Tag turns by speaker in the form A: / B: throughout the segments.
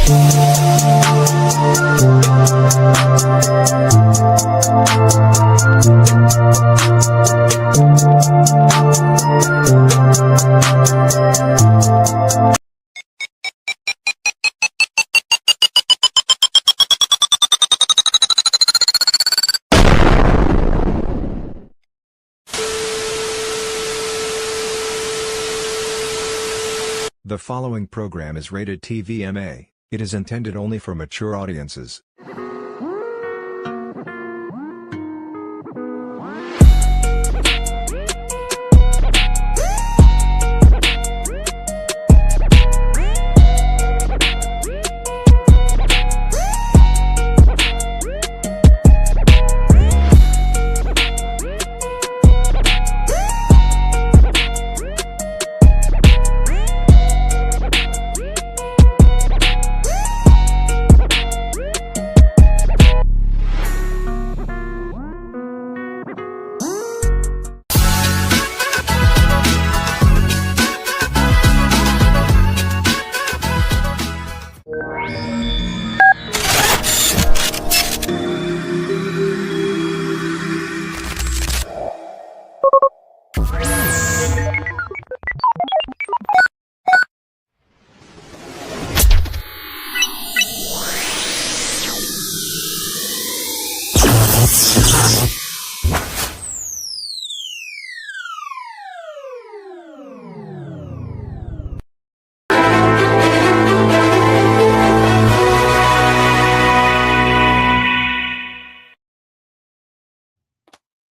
A: The following program is rated TVMA. It is intended only for mature audiences.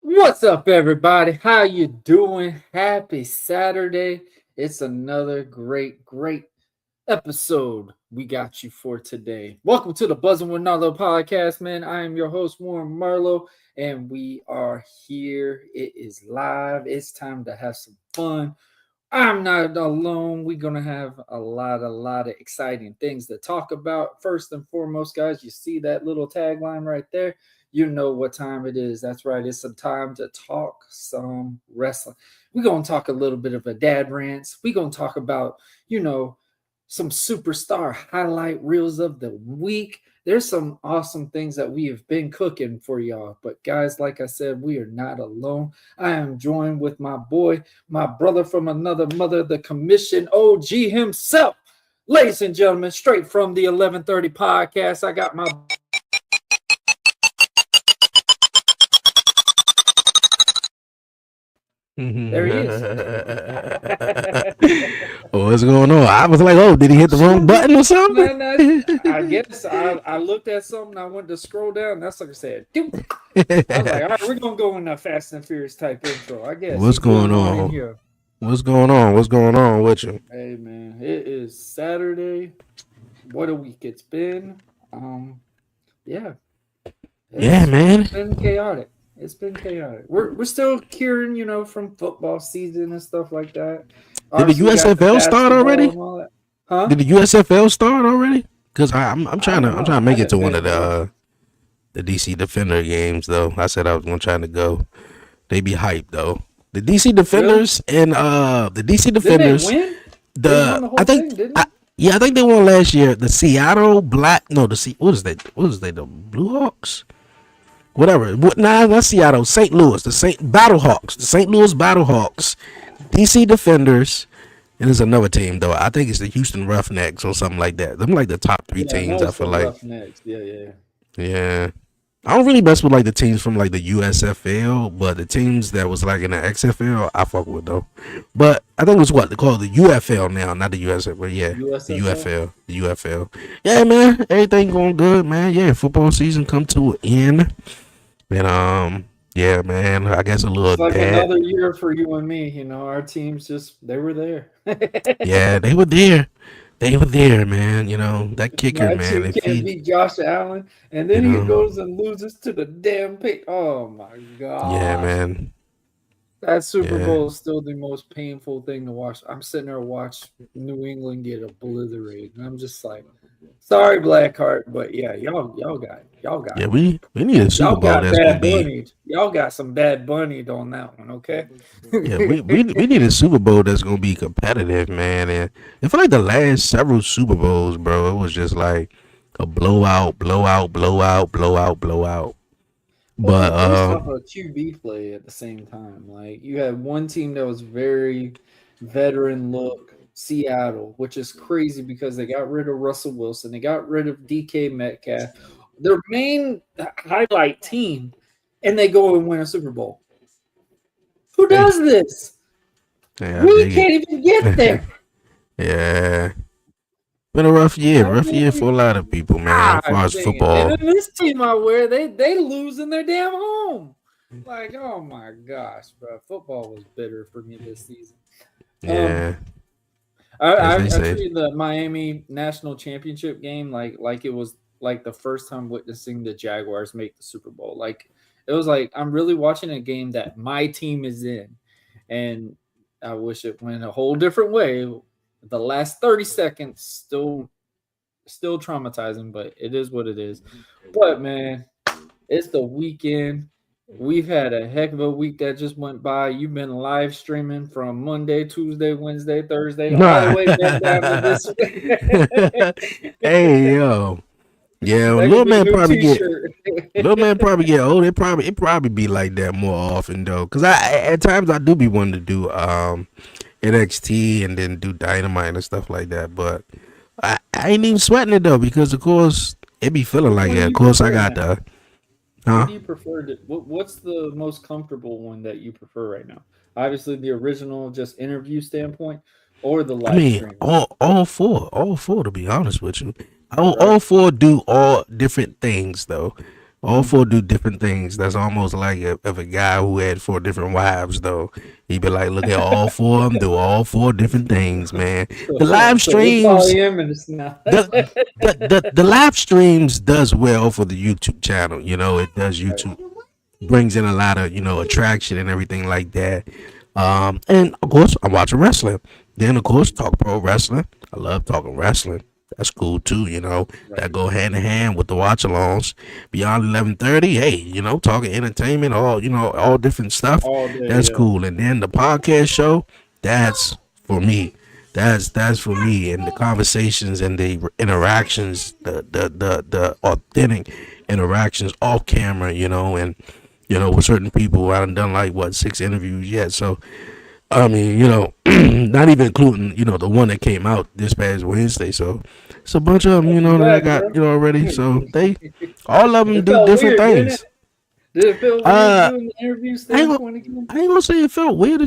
B: What's up, everybody? How you doing? Happy Saturday. It's another great episode we got you for today. Welcome to the Buzzing with Narlo podcast, man. I am your host, Warren Marlowe, and we are here. It is live. It's time to have some fun. I'm not alone. We're going to have a lot of exciting things to talk about. First and foremost, guys, you see that little tagline right there? You know what time it is. That's right. It's some time to talk some wrestling. We're going to talk a little bit of a dad rants. We're going to talk about, some superstar highlight reels of the week. There's some awesome things that we have been cooking for y'all. But guys, like I said, we are not alone. I am joined with my boy, my brother from another mother, the commission OG himself. Ladies and gentlemen, straight from the 1130 podcast, I got my there he is.
C: What's going on? I was like, oh, did he hit the wrong button or something?
B: No, I guess I looked at something. I went to scroll down. That's like I said. I was like, all right, we're going to go in a Fast and Furious type intro, I guess.
C: What's going on? What's going on? What's going on with you?
B: Hey, man, it is Saturday. What a week it's been. Yeah,
C: man.
B: It's been chaotic. It's been chaotic. We're still curing, from football season and stuff like that.
C: Did the USFL start already?
B: Huh?
C: Did the USFL start already? Because I'm trying to make it to one of the DC Defender games though. I said I was trying to go. They be hyped though. The DC Defenders and the DC Defenders.
B: Did they win?
C: I think they won last year. The Seattle Black. No, what was they? The Blue Hawks. Whatever. Nah, not Seattle. St. Louis. The St. Battlehawks. The St. Louis Battlehawks. DC Defenders. And there's another team though. I think it's the Houston Roughnecks or something like that. Them like the top three teams. I feel like.
B: Roughnecks.
C: Yeah. I don't really mess with like the teams from like the USFL, but the teams that was like in the XFL, I fuck with though. But I think it's what they call the UFL now, not the USFL, but yeah,
B: USFL?
C: the UFL. Yeah, man, everything going good, man. Yeah, football season come to an end, and yeah, man, I guess a little.
B: It's like another year for you and me. Our teams they were there.
C: Yeah, they were there. They were there, man. That kicker, man.
B: If can't beat Josh Allen, and then he goes and loses to the damn pick. Oh my god.
C: Yeah, man.
B: That Super Bowl is still the most painful thing to watch. I'm sitting there watch New England get obliterated, and I'm just like, sorry, Blackheart, but yeah, y'all got it. Y'all got
C: Yeah, we need a Super
B: y'all
C: Bowl
B: got
C: that's gonna
B: Bad
C: be.
B: Bunny. Y'all got some Bad Bunny on that one, okay?
C: Yeah, we need a Super Bowl that's gonna be competitive, man. And I feel like the last several Super Bowls, bro, it was just like a blowout, blowout, blowout, blowout, blowout.
B: Well,
C: But
B: based off of QB play at the same time, like you had one team that was very veteran look, Seattle, which is crazy because they got rid of Russell Wilson, they got rid of DK Metcalf, their main highlight team, and they go and win a Super Bowl. Who
C: hey,
B: does this?
C: yeah, I
B: We
C: dig
B: can't even get
C: it.
B: there.
C: Yeah, been a
B: I
C: rough year for a
B: mean,
C: lot of people, man. As
B: God
C: far as
B: dang it. And
C: football,
B: then this team I wear, they lose in their damn home. Like, oh my gosh, bro. Football was bitter for me this season. Um,
C: yeah,
B: I,
C: as
B: I,
C: they
B: I
C: say.
B: treated the Miami national championship game like it was like the first time witnessing the Jaguars make the Super Bowl. Like it was like I'm really watching a game that my team is in, and I wish it went a whole different way. The last 30 seconds still traumatizing, but it is what it is. But man, it's the weekend. We've had a heck of a week that just went by. You've been live streaming from Monday, Tuesday, Wednesday, Thursday, all the
C: Nah.
B: way back down to this week.
C: Hey yo, yeah,
B: That could be a new T-shirt.
C: little man probably get old. It probably be like that more often though, cause I at times I do be wanting to do NXT and then do Dynamite and stuff like that, but I ain't even sweating it though because of course it be feeling
B: Which
C: like
B: one do
C: it. Of
B: you
C: course I
B: prefer
C: got
B: now?
C: the
B: What
C: huh.
B: do you prefer? What's the most comfortable one that you prefer right now? Obviously, the original, just interview standpoint, or the
C: I
B: live
C: mean,
B: stream,
C: all four. To be honest with you,
B: right?
C: all four do all different things though. All
B: Mm-hmm.
C: four do different things. That's almost like if a guy who had four different wives though. He'd be like, look at all four of them do all four different things, man. The live
B: So we're
C: streams,
B: polyamorous now.
C: the the live streams does well for the YouTube channel. You know, it does
B: Right.
C: YouTube brings in a lot of attraction and everything like that. And of course, I'm watching wrestling. Then of course, talk pro wrestling. I love talking wrestling. That's cool too. That
B: Right.
C: go hand in hand with the watch alongs. Beyond 11:30, hey, talking entertainment, all different stuff.
B: All day,
C: That's
B: yeah.
C: cool. And then the podcast show, that's for me. That's for me, and the conversations and the interactions, the authentic interactions off camera, and with certain people. I done like what 6 interviews yet. So I mean, not even including the one that came out this past Wednesday. So it's a bunch of them,
B: Welcome
C: that I
B: back,
C: got
B: bro.
C: already. So they all of them
B: It
C: do
B: felt
C: different
B: weird, didn't it?
C: things.
B: Did it feel weird
C: Uh,
B: doing the interview
C: I ain't gonna,
B: standpoint again?
C: I ain't gonna say it felt weird.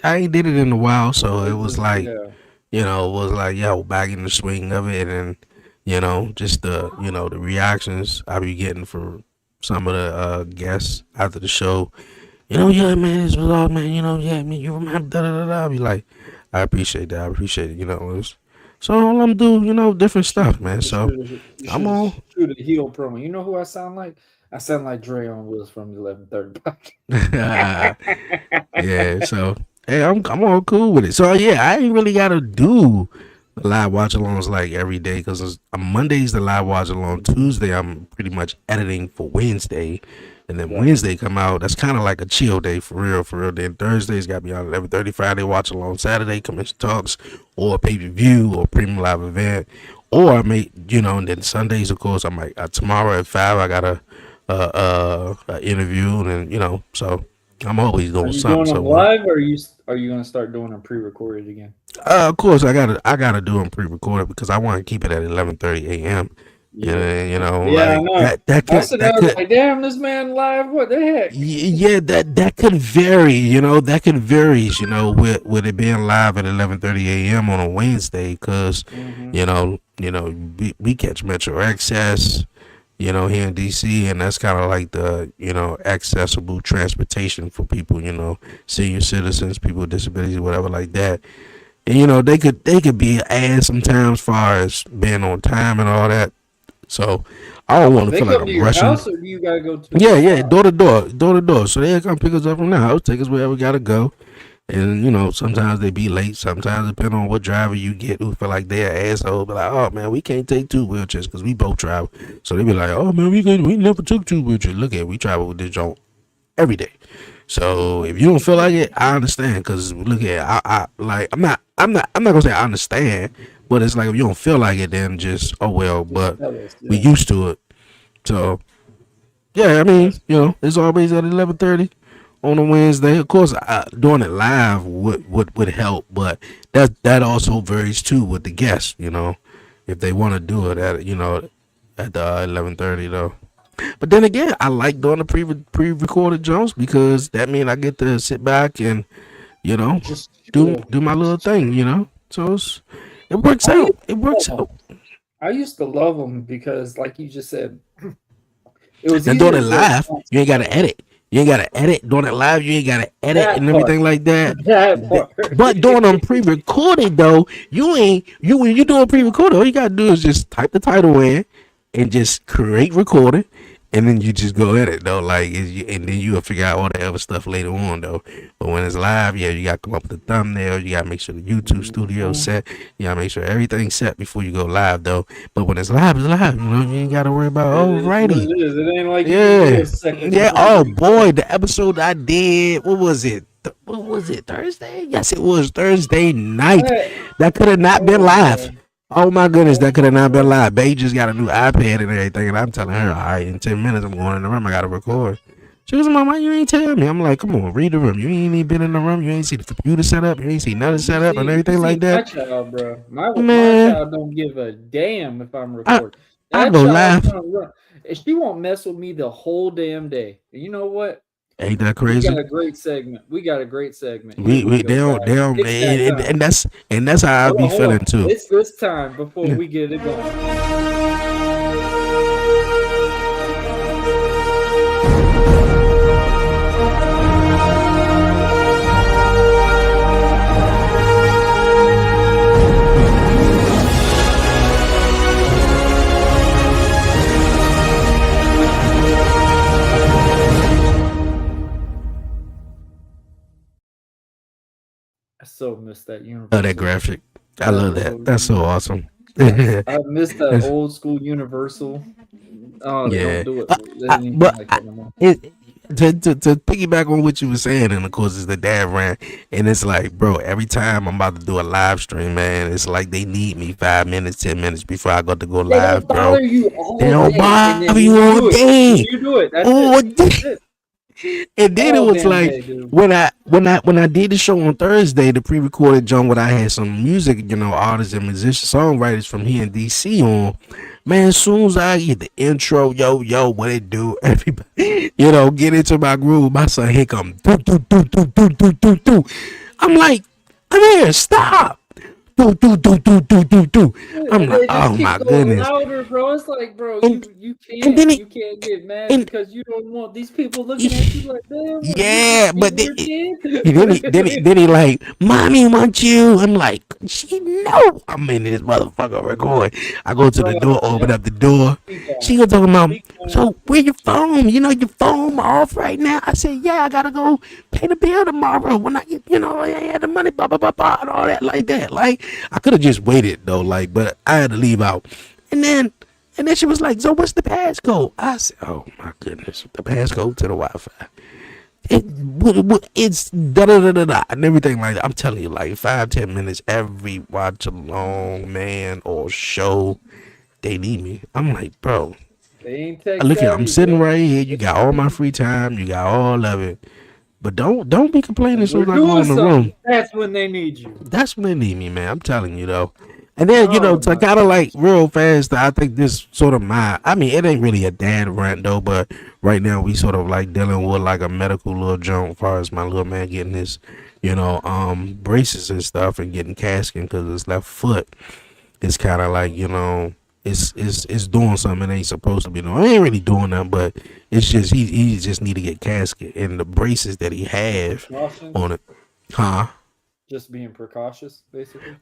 C: I ain't did it in a while, so it
B: It's
C: was
B: just,
C: like
B: yeah.
C: it was like yo back in the swing of it, and just the reactions I be getting for some of the guests after the show. Yeah, man, this was all, man. Yeah, man, you remember da da da da. I be like, I appreciate that. I appreciate it. So all I'm do, different stuff, man.
B: You
C: So
B: should
C: I'm on.
B: shoot a heel promo. You know who I sound like? I sound like Dre on Wheels from the 11:30
C: Yeah.
B: podcast.
C: So hey, I'm all cool with it. So yeah, I ain't really gotta do live watch alongs like every day because on Monday's the live watch along. Tuesday I'm pretty much editing for Wednesday, and then
B: Right.
C: Wednesday come out. That's kind of like a chill day for real, for real. Then Thursday's got me on 11:30. Friday watch along. Saturday commission talks or pay per view or premium live event, or I may and then Sundays of course I'm like tomorrow at 5 I got a interview and so I'm always
B: Are
C: doing
B: you
C: something
B: doing them
C: somewhere.
B: live, or are you gonna start doing them pre-recorded again?
C: Of course, I gotta do them pre-recorded because I want to keep it at 11:30 a.m.
B: Yeah. Yeah, I
C: Like
B: know. I said I
C: that
B: was
C: could
B: like, damn, this man live. What the heck?
C: yeah that could vary. That could varies. With it being live at 11:30 a.m. on a Wednesday because
B: Mm-hmm.
C: we catch Metro Access. Here in DC, and that's kind of like the, accessible transportation for people, senior citizens, people with disabilities, whatever like that. And, they could be ass sometimes, far as being on time and all that. So I don't want to
B: They
C: feel like
B: come to
C: I'm
B: your
C: rushing.
B: house, or do you gotta go to
C: Yeah,
B: the
C: yeah,
B: spot?
C: door to door, door to door. So they come pick us up from the house, take us wherever we gotta go. And sometimes they be late. Sometimes depending on what driver you get who feel like they're an asshole, be like, oh man, we can't take two wheelchairs because we both travel. So they be like, oh man, we never took two wheelchairs. Look at we travel with this joint every day. So if you don't feel like it, I understand. Cause look at I'm not gonna say I understand, but it's like if you don't feel like it, then just oh well.
B: Just
C: But
B: tell us,
C: we
B: yeah.
C: used to it. So yeah, I mean, it's always at 11:30 on a Wednesday. Of course, doing it live would help, but that also varies too with the guests. If they want to do it at the 11:30 though. But then again, I like doing the pre-recorded jumps because that means I get to sit back and
B: Just
C: do
B: chill.
C: do my little thing. So it works
B: I
C: out.
B: used
C: It
B: to
C: works
B: love
C: out.
B: 'em. I used to love them because, like you just said, it was
C: Now doing
B: easier
C: it
B: to build
C: live, you ain't
B: content.
C: gotta edit. You ain't gotta edit. Doing it live, you ain't gotta edit
B: That
C: and
B: part.
C: everything like that.
B: That part.
C: But doing them pre-recorded though, you ain't you when you doing pre-recorded, all you gotta do is just type the title in and just create recording, and then you just go at it though. And then you'll figure out all the other stuff later on though. But when it's live, yeah, you gotta come up with the thumbnail. You gotta make sure the YouTube studio
B: Mhm.
C: set. You gotta make sure everything's set before you go live though. But when it's live, it's live. You ain't gotta worry about
B: It is what
C: alrighty.
B: it is. It ain't like you can do
C: Yeah,
B: a second
C: yeah.
B: before
C: Oh
B: you
C: boy, the episode I did. What was it? What was it? Thursday? Yes, it was Thursday night.
B: Hey,
C: That could have not been
B: oh
C: live.
B: man.
C: Oh my goodness,
B: Oh
C: that could have
B: my
C: not been
B: god.
C: live. Bae just got a new iPad and everything, and I'm telling her, all right, in 10 minutes I'm going in the room. I gotta record. She was like, "Mom, why you ain't tell me?" I'm like, "Come on, read the room. You ain't even been in the room. You ain't see the computer set up. You ain't see nothing set up and
B: You
C: everything like
B: see my
C: that."
B: child, bro. My
C: Man,
B: child don't give a damn if I'm
C: I
B: recording.
C: I
B: That
C: go
B: child's
C: live.
B: gonna run. And she won't mess with me the whole damn day. And you know what?
C: Ain't that
B: We got
C: crazy?
B: a great segment. We got a great segment. Here
C: We
B: we
C: we
B: go,
C: they
B: guys.
C: don't
B: It's that time.
C: and that's how I be
B: Hold
C: feeling
B: on.
C: too.
B: It's this time before we get it going. I so miss that
C: Love that
B: Universal.
C: graphic. I
B: That
C: love
B: was
C: that.
B: so
C: That's so
B: good.
C: awesome.
B: I miss that
C: That's-
B: old school Universal. Oh, they don't
C: yeah.
B: do it
C: I,
B: anything
C: but
B: like
C: I,
B: that no more.
C: it, to piggyback on what you were saying, and of course, it's the dad rant, and it's like, bro, every time I'm about to do a live stream, man, it's like they need me 5 minutes, 10 minutes before I got to go
B: They don't
C: live, bro.
B: bother you
C: They
B: all
C: don't
B: day, and
C: bother
B: then
C: you
B: when you
C: all
B: do it,
C: day,
B: that's it.
C: all day.
B: That's it.
C: And then it
B: All
C: was
B: damn
C: like
B: day, dude.
C: when I did the show on Thursday, the pre-recorded joint where I had some music, artists and musicians, songwriters from here in DC on. Man, as soon as I get the intro, yo, what it do? Everybody, get into my groove. My son here come do do do do do do do do. I'm like, come here, stop. Do do do do do do do. I'm
B: And
C: like,
B: they just
C: oh
B: keep
C: my
B: going
C: goodness.
B: louder, bro. It's like, bro,
C: And
B: you
C: and then it
B: you can't get mad
C: and
B: because you don't want these people looking at you like, damn, what you just
C: yeah,
B: getting
C: but
B: your kid?
C: then he like, mommy wants you. I'm like, she know I'm in this motherfucker recording. I go to the
B: Bro,
C: door, open up the door.
B: speak
C: She
B: on
C: was
B: it.
C: talking about,
B: Speak on
C: so where your phone? Your phone off right now. I said, yeah, I gotta go pay the bill tomorrow when I get, I had the money, blah blah blah blah, and all that like that. Like I could have just waited though, but I had to leave out, and then. And then she was like, so what's the passcode? I said, oh my goodness, the passcode to the Wi-Fi. It's da da da da da and everything like that. I'm telling you, like 5-10 minutes every watch along, man, or show, they need me. I'm like, bro,
B: They ain't tech
C: look here, I'm
B: savvy,
C: sitting
B: bro.
C: right here. You got all my free time, you got all of it, but don't be complaining
B: When
C: as soon
B: we're
C: as I go
B: doing
C: in the room.
B: something, that's when they need you.
C: That's when they need me, man. I'm telling you though. And then,
B: Oh
C: to
B: my
C: kind of like
B: gosh.
C: real fast, I think this sort of I mean, it ain't really a dad rant though, but right now we sort of like dealing with like a medical little jump as far as my little man getting his, braces and stuff and getting casking because his left foot is kind of like, it's doing something it ain't supposed to be doing. It ain't really doing nothing, but it's just, he just need to get casket and the braces that he have
B: Precautions,
C: on it. Huh?
B: just being precautious, basically.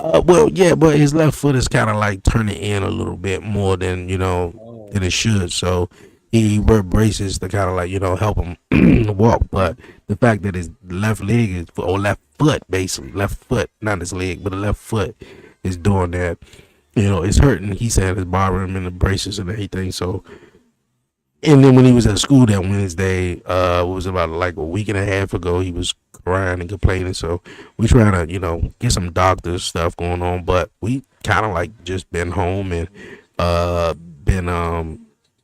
C: Well, yeah, but his left foot is kind of like turning in a little bit more than
B: Oh,
C: than it should. So he wear braces to kind of like help him walk. But the fact that his left leg is or left foot basically left foot, not his leg, but the left foot is doing that. It's hurting. He said it's bothering him in the braces and everything. So, and then when he was at school that Wednesday, it was about like a week and a half ago, he was crying and complaining. So we trying to, get some doctor stuff going on, but we kind of like just been home and been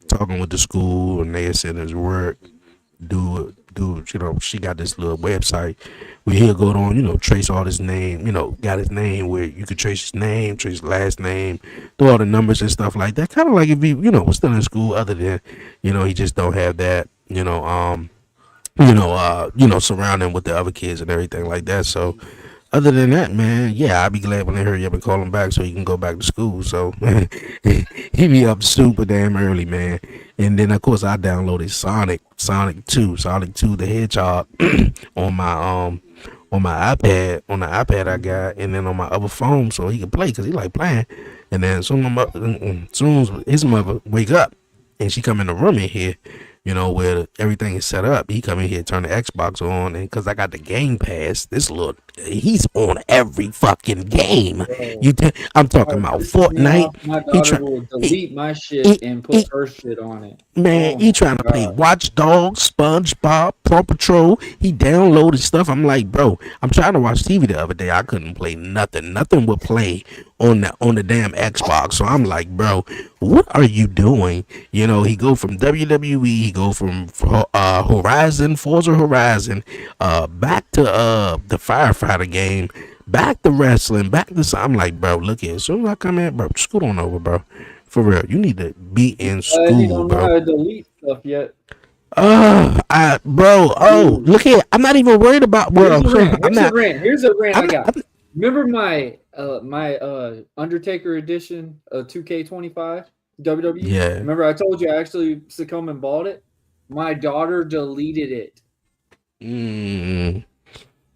C: talking with the school, and they said his work do she got this little website where he'll go on, trace all his name, got his name where you could trace his name, trace his last name, do all the numbers and stuff like that. Kind of like if he, was still in school, other than, he just don't have that, surrounding with the other kids and everything like that. So other than that, man, yeah, I'd be glad when they hurry up and call him back so he can go back to school. So he be up super damn early, man. And then of course I downloaded Sonic 2, the Hedgehog on my iPad, on the iPad I got, and then on my other phone so he can play because he like playing. And then as soon as his mother wake up and she come in the room in here, where everything is set up, he come in here, turn the Xbox on, and because I got the Game Pass, he's on every fucking game. I'm talking about Fortnite.
B: My daughter will delete my shit and put her shit on it.
C: Man, he trying to play Watch Dogs, SpongeBob, Paw Patrol. He downloaded stuff. I'm like, bro, I'm trying to watch TV the other day. I couldn't play nothing. Nothing would play on the damn Xbox. So I'm like, bro, what are you doing? He go from WWE, he go from Forza Horizon, back to the firefighter game, back to wrestling, back to. I'm like, bro, look here. As soon as I come in, bro, scoot on over, bro. For real, you need to be in school,
B: you don't
C: bro.
B: know how to delete stuff yet.
C: Look here. I'm not even worried about. Well,
B: Here's a rant I got. Remember my Undertaker edition of 2K25 WWE?
C: Yeah.
B: Remember I told you I actually succumbed and bought it? My daughter deleted it.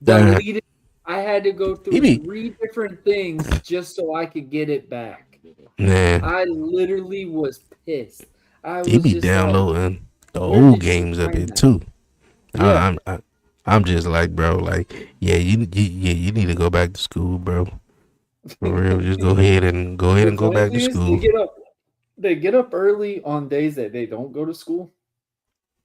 B: Deleted. I had to go through 3 different things just so I could get it back.
C: Man,
B: I literally was pissed.
C: He be downloading the old games up there too. Yeah. I'm just like, bro, like, you need to go back to school, bro. For real, just go ahead and go back to school.
B: They get up early on days that they don't go to school.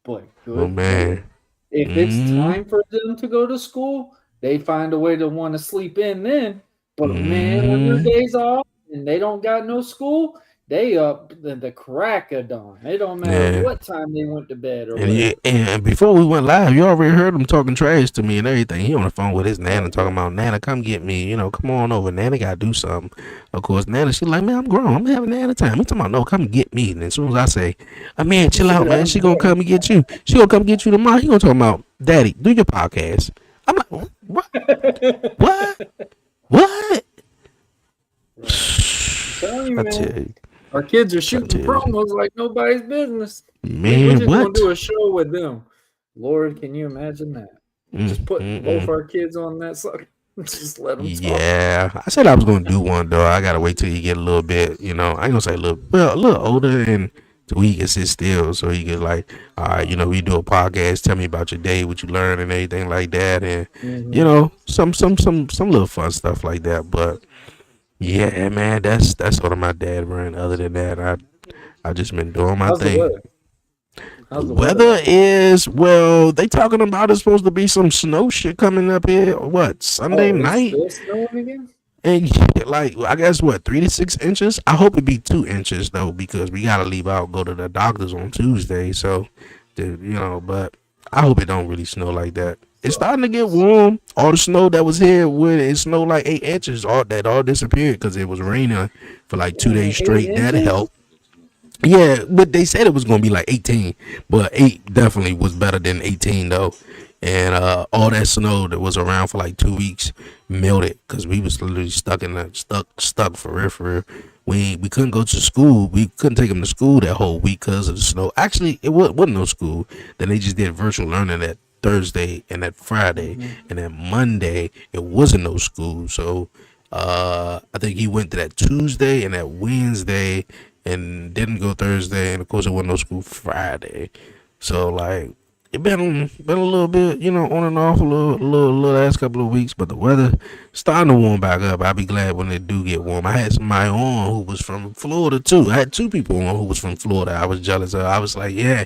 B: But good.
C: Oh man.
B: If it's time for them to go to school, they find a way to want to sleep in then. But man, when their days off and they don't got no school, they up the crack of dawn. It don't matter what time they went to bed or
C: and before we went live, you already heard him talking trash to me and everything. He on the phone with his Nana talking about, Nana, come get me. Come on over. Nana got to do something. Of course, Nana, she like, man, I'm grown. I'm having Nana time. He talking about, no, come get me. And as soon as I say, man, chill out, man. She going to come and get you. She going to come get you tomorrow. He going to talk about, Daddy, do your podcast. I'm like, what? What?
B: I tell you. Our kids are shooting promos like nobody's business.
C: Man,
B: we're just gonna do a show with them. Lord, can you imagine that? Just put both our kids on that sucker. Just let them talk.
C: Yeah, I said I was gonna do one though. I gotta wait till you get a little bit, I ain't gonna say a little older, and so he can sit still, so he can like, all right, we do a podcast. Tell me about your day, what you learned, and everything like that, and some little fun stuff like that, but. Yeah, man, that's sort of my dad rant. Other than that, I just been doing my thing. The weather is, well, they talking about it's supposed to be some snow shit coming up here. What, Sunday night?
B: Still snowing again?
C: And like, I guess 3 to 6 inches. I hope it be 2 inches though, because we gotta leave out, go to the doctors on Tuesday. So, but I hope it don't really snow like that. It's starting to get warm. All the snow that was here, when it snowed like 8 inches, all disappeared because it was raining for like 2 days straight. That helped. Yeah, but they said it was gonna be like 18, but 8 definitely was better than 18 though. And all that snow that was around for like 2 weeks melted because we was literally stuck for real. We couldn't go to school. We couldn't take them to school that whole week because of the snow. Actually, it wasn't no school. Then they just did virtual learning that Thursday and that Friday, and that Monday it wasn't no school. So I think he went to that Tuesday and that Wednesday, and didn't go Thursday, and of course it wasn't no school Friday. So like it been a little bit, on and off a little last couple of weeks, but the weather starting to warm back up. I'll be glad when it do get warm. I had somebody on who was from Florida too. I had two people on who was from Florida. I was jealous of. I was like, yeah,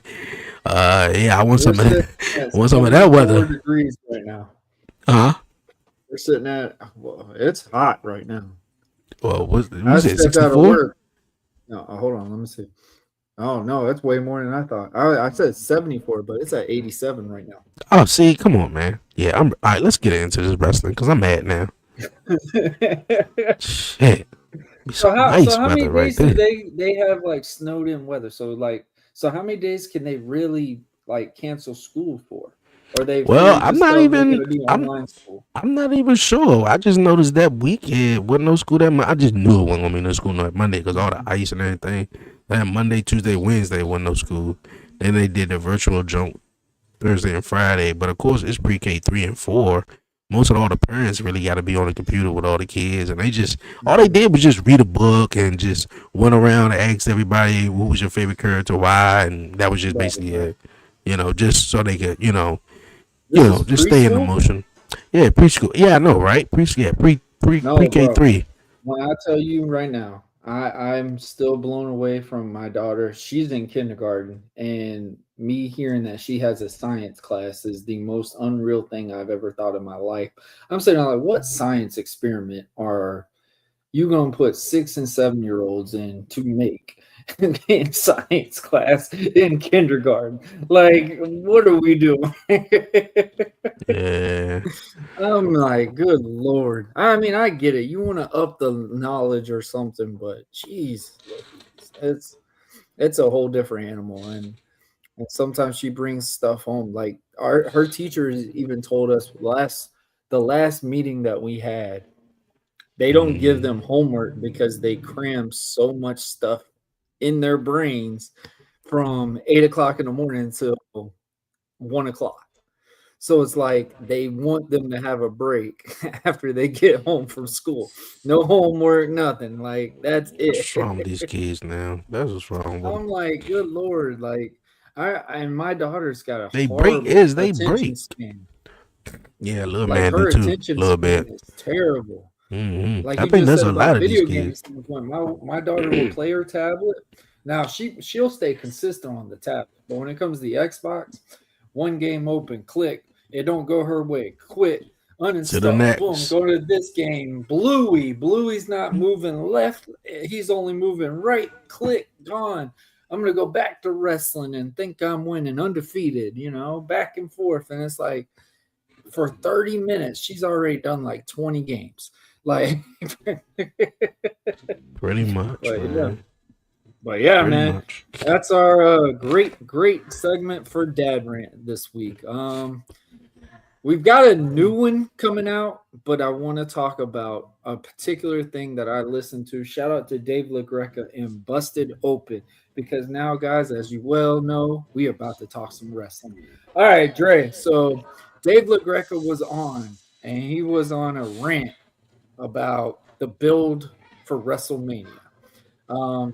C: I want some of that. Want some of that weather.
B: Degrees right now. We're sitting at it's hot right now.
C: Well,
B: I
C: was it
B: stepped out of
C: 64?
B: work. No, hold on, let me see. Oh no, that's way more than I thought. I said 74, but it's at 87 right now.
C: Oh, see, come on, man. Yeah, all right. Let's get into this wrestling because I'm mad now. Shit.
B: So how many days do they have like snowed in weather? So how many days can they really like cancel school for? Or they
C: I'm not even sure. I just noticed that weekend wasn't no school that I just knew it wasn't gonna be no school on Monday because all the ice and everything. That Monday, Tuesday, Wednesday wasn't no school. Then they did the virtual jump Thursday and Friday, but of course it's pre-K 3 and 4. Most of all the parents really got to be on the computer with all the kids, and all they did was just read a book and just went around and asked everybody who was your favorite character, why, and that was just basically it. Just so they could, just stay in the motion. Yeah, preschool. Yeah, I know, right? Pre-K 3.
B: When I tell you right now, I'm still blown away from my daughter. She's in kindergarten, and me hearing that she has a science class is the most unreal thing I've ever thought in my life. I'm saying, like, what science experiment are you going to put 6 and 7-year-olds in to make in science class in kindergarten? Like, what are we doing?
C: Yeah.
B: I'm like, good Lord. I mean, I get it. You want to up the knowledge or something, but geez, it's a whole different animal. And sometimes she brings stuff home. Like her teachers even told us the last meeting that we had, they don't give them homework because they cram so much stuff in their brains from 8 o'clock in the morning until 1 o'clock. So it's like they want them to have a break after they get home from school. No homework, nothing. Like, that's it.
C: What's wrong with these kids now? That's what's wrong with them.
B: I'm like, good Lord. Like, and my daughter's got a
C: they break.
B: Span.
C: Yeah, little man do too. A little bit.
B: It's terrible.
C: Mm-hmm. Like I think there's a lot of video games.
B: My daughter will play her tablet. Now she'll stay consistent on the tablet, but when it comes to the Xbox, one game open, click, it don't go her way, quit, uninstall, boom, go to this game. Bluey's not moving left, he's only moving right, click, gone. I'm gonna go back to wrestling and think I'm winning, undefeated, back and forth. And it's like for 30 minutes, she's already done like 20 games. Like
C: pretty much.
B: But yeah, man, that's our great segment for Dad Rant this week. We've got a new one coming out, but I want to talk about a particular thing that I listened to. Shout out to Dave LaGreca and Busted Open, because now, guys, as you well know, we are about to talk some wrestling. All right, Dre. So Dave LaGreca was on, and he was on a rant about the build for WrestleMania.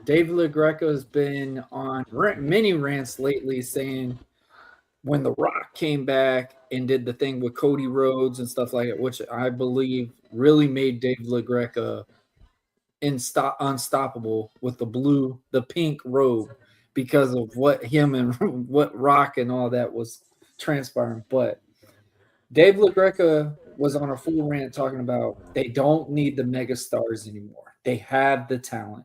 B: Dave LaGreca has been on many rants lately saying when The Rock came back and did the thing with Cody Rhodes and stuff like that, which I believe really made Dave LaGreca unstoppable with the pink robe because of what him and what Rock and all that was transpiring. But Dave LaGreca was on a full rant talking about they don't need the megastars anymore. They have the talent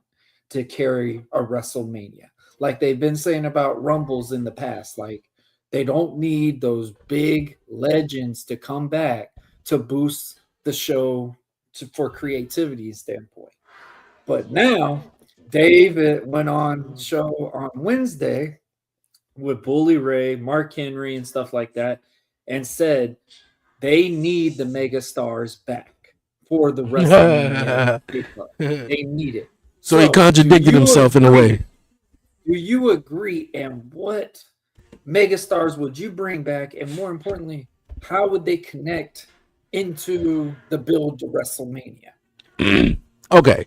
B: to carry a WrestleMania. Like they've been saying about Rumbles in the past. Like they don't need those big legends to come back to boost the show for creativity standpoint. But now Dave went on show on Wednesday with Bully Ray, Mark Henry, and stuff like that, and said they need the megastars back for the WrestleMania. They need it.
C: So he contradicted himself in a way.
B: Do you agree? And what megastars would you bring back? And more importantly, how would they connect into the build to WrestleMania?
C: Okay.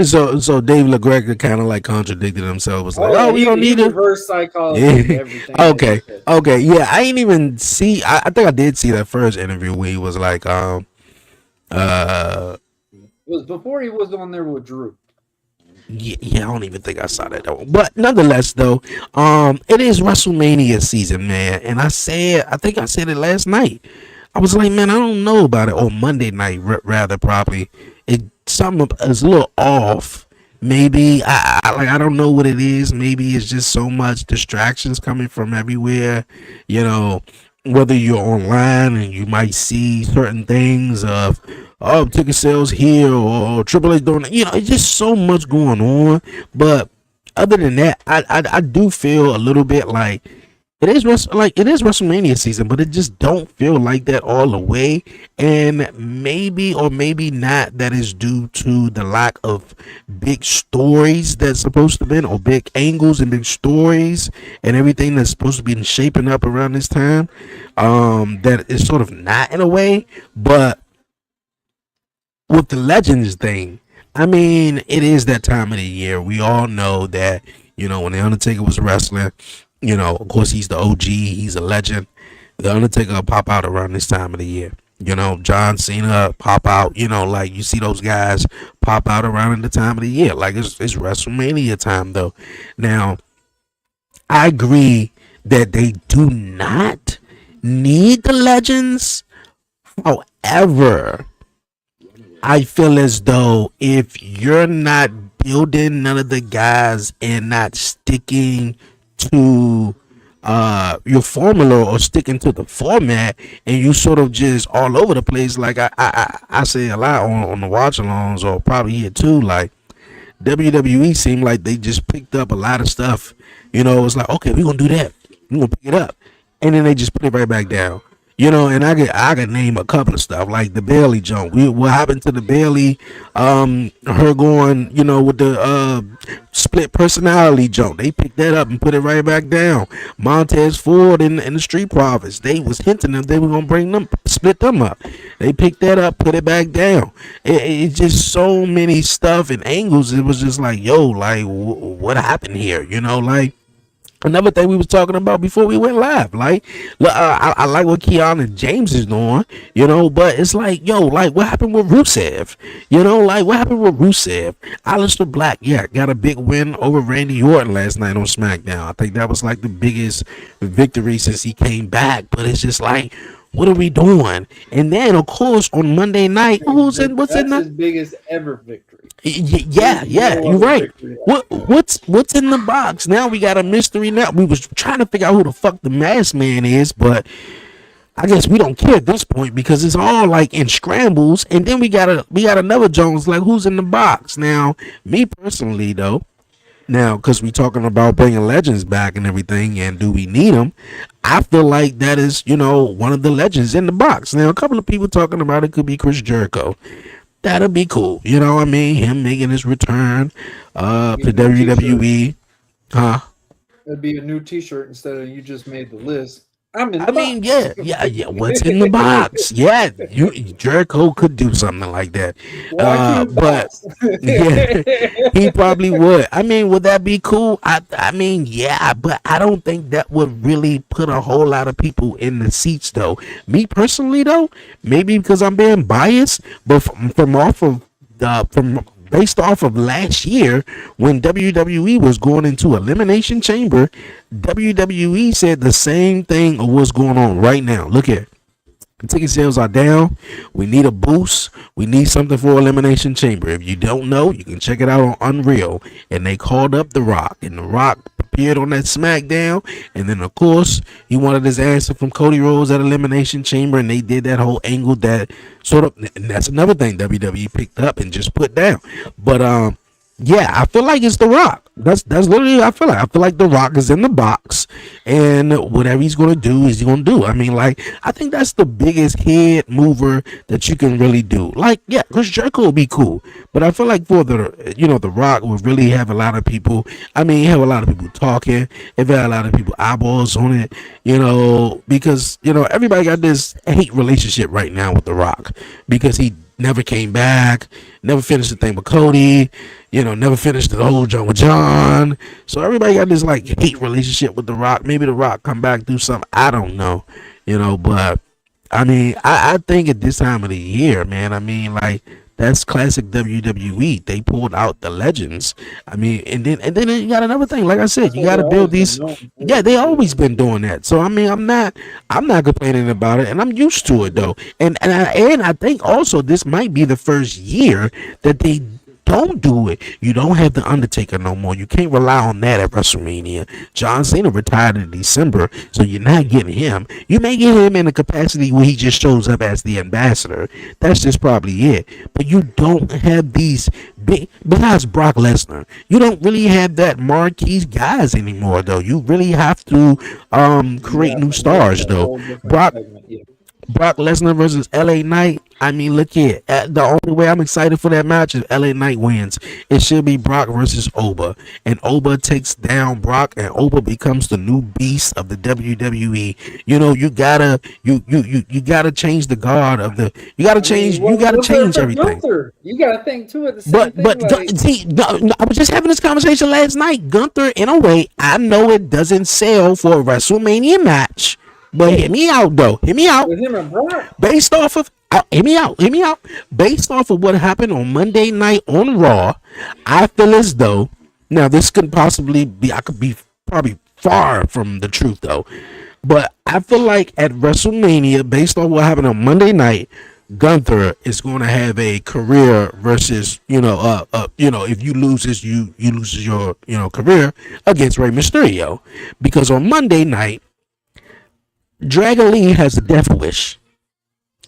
C: So Dave LaGreca kind of like contradicted himself. Was like,
B: Oh
C: oh,
B: yeah,
C: we don't
B: he
C: need it.
B: reverse psychology
C: Yeah.
B: everything that he
C: Okay.
B: said.
C: Okay. Yeah. I ain't even see. I think I did see that first interview where he was like, uh,
B: It was before he was on there with Drew.
C: yeah, I don't even think I saw that though. But nonetheless, though, it is WrestleMania season, man. And I think I said it last night. I was like, man, I don't know about it. Or Monday night, rather, probably. Something is a little off. Maybe I don't know what it is. Maybe it's just so much distractions coming from everywhere. You know, whether you're online and you might see certain things of ticket sales here or Triple H doing. It's just so much going on. But other than that, I do feel a little bit like it is WrestleMania season, but it just don't feel like that all the way. And maybe or maybe not that is due to the lack of big stories that's supposed to be, or big angles and big stories and everything that's supposed to be shaping up around this time. That is sort of not in a way, but with the Legends thing, I mean, it is that time of the year. We all know that, when The Undertaker was wrestling, of course, he's the OG, he's a legend. The Undertaker will pop out around this time of the year. John Cena pop out, like you see those guys pop out around the time of the year. Like it's WrestleMania time, though. Now, I agree that they do not need the Legends. However, I feel as though if you're not building none of the guys and not sticking to your formula or sticking to the format, and you sort of just all over the place, like I say a lot on the watch alongs, or probably here too, like WWE seemed like they just picked up a lot of stuff. It's like, okay, we're gonna do that, we're gonna pick it up, and then they just put it right back down. And I could name a couple of stuff like the Bailey jump. What happened to the Bailey? Her going, with the split personality jump. They picked that up and put it right back down. Montez Ford and the Street Profits. They was hinting that they were gonna split them up. They picked that up, put it back down. It's just so many stuff and angles. It was just like, yo, like what happened here? Like. Another thing we was talking about before we went live, like, I like what Keanu James is doing, but it's like, yo, like, what happened with Rusev? Like, what happened with Rusev? Aleister Black, yeah, got a big win over Randy Orton last night on SmackDown. I think that was like the biggest victory since he came back, but it's just like, what are we doing? And then, of course, on Monday night,
B: That's his biggest ever victory.
C: Yeah, you're right. What's in the box? Now we got a mystery. Now we was trying to figure out who the fuck the Masked Man is, but I guess we don't care at this point because it's all like in scrambles. And then we got another Jones, like, who's in the box? Now, me personally though, because we talking about bringing Legends back and everything, and do we need them? I feel like that is one of the Legends in the box. Now, a couple of people talking about it could be Chris Jericho. That'll be cool. Him making his return to WWE. Huh?
B: That'd be a new T-shirt instead of you just made the list. I'm in the box.
C: Yeah. What's in the box? Yeah, Jericho could do something like that. But yeah, he probably would. I mean, would that be cool? I mean, yeah, but I don't think that would really put a whole lot of people in the seats, though. Me personally, though, maybe because I'm being biased, but from based off of last year when WWE was going into Elimination Chamber, WWE said the same thing of what's going on right now. Look here. Ticket sales are down. We need a boost. We need something for Elimination Chamber. If you don't know, you can check it out on Unreal. And they called up The Rock. And The Rock appeared on that SmackDown. And then, of course, he wanted his answer from Cody Rhodes at Elimination Chamber. And they did that whole angle that sort of, and that's another thing WWE picked up and just put down. But, yeah, I feel like it's The Rock. That's literally I feel like The Rock is in the box, and whatever he's gonna do is he's gonna do. I mean, like, I think that's the biggest head mover that you can really do. Like, yeah, Chris Jericho will be cool, but I feel like for The Rock would really have a lot of people. I mean, have a lot of people talking. If had a lot of people eyeballs on it, because everybody got this hate relationship right now with The Rock because he never came back, never finished the thing with Cody, never finished the whole John with John. So everybody got this like hate relationship with The Rock. Maybe The Rock come back do something. I don't know, but I mean, I think at this time of the year, man, I mean, like, that's classic WWE. They pulled out the legends. I mean, and then you got another thing. Like I said, you got to build these. Yeah, they always been doing that. So I mean, I'm not complaining about it, and I'm used to it though. And I think also this might be the first year that they don't do it. You don't have the Undertaker no more. You can't rely on that at WrestleMania. John Cena retired in December, so you're not getting him. You may get him in a capacity where he just shows up as the ambassador. That's just probably it. But you don't have these big, besides Brock Lesnar, you don't really have that marquee guys anymore, though. You really have to create new stars, though. Brock Lesnar versus LA Knight. I mean, look here. The only way I'm excited for that match is LA Knight wins. It should be Brock versus Oba, and Oba takes down Brock, and Oba becomes the new beast of the WWE. You gotta change the guard of the. You gotta change. You gotta change everything.
B: You gotta think too at the same thing.
C: But see, I was just having this conversation last night. Gunther, in a way, I know it doesn't sell for a WrestleMania match. But hear me out, though. Hear me out.
B: With him and Brock.
C: Based off of, hear me out. Based off of what happened on Monday night on Raw, I feel as though, now this could possibly be, I could be probably far from the truth though, but I feel like at WrestleMania, based on what happened on Monday night, Gunther is going to have a career versus, if you lose this, you lose your, career against Rey Mysterio, because on Monday night, Dragon Lee has a death wish.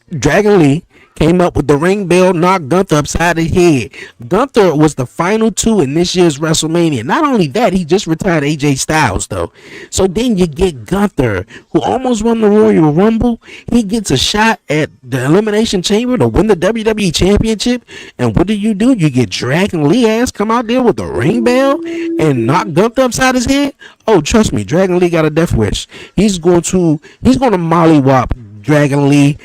C: Dragon Lee came up with the ring bell, knocked Gunther upside the head. Gunther was the final two in this year's WrestleMania. Not only that, he just retired AJ Styles, though. So then you get Gunther, who almost won the Royal Rumble. He gets a shot at the Elimination Chamber to win the WWE Championship. And what do? You get Dragon Lee ass come out there with the ring bell and knock Gunther upside his head? Oh, trust me, Dragon Lee got a death wish. He's going to mollywop Dragon Lee.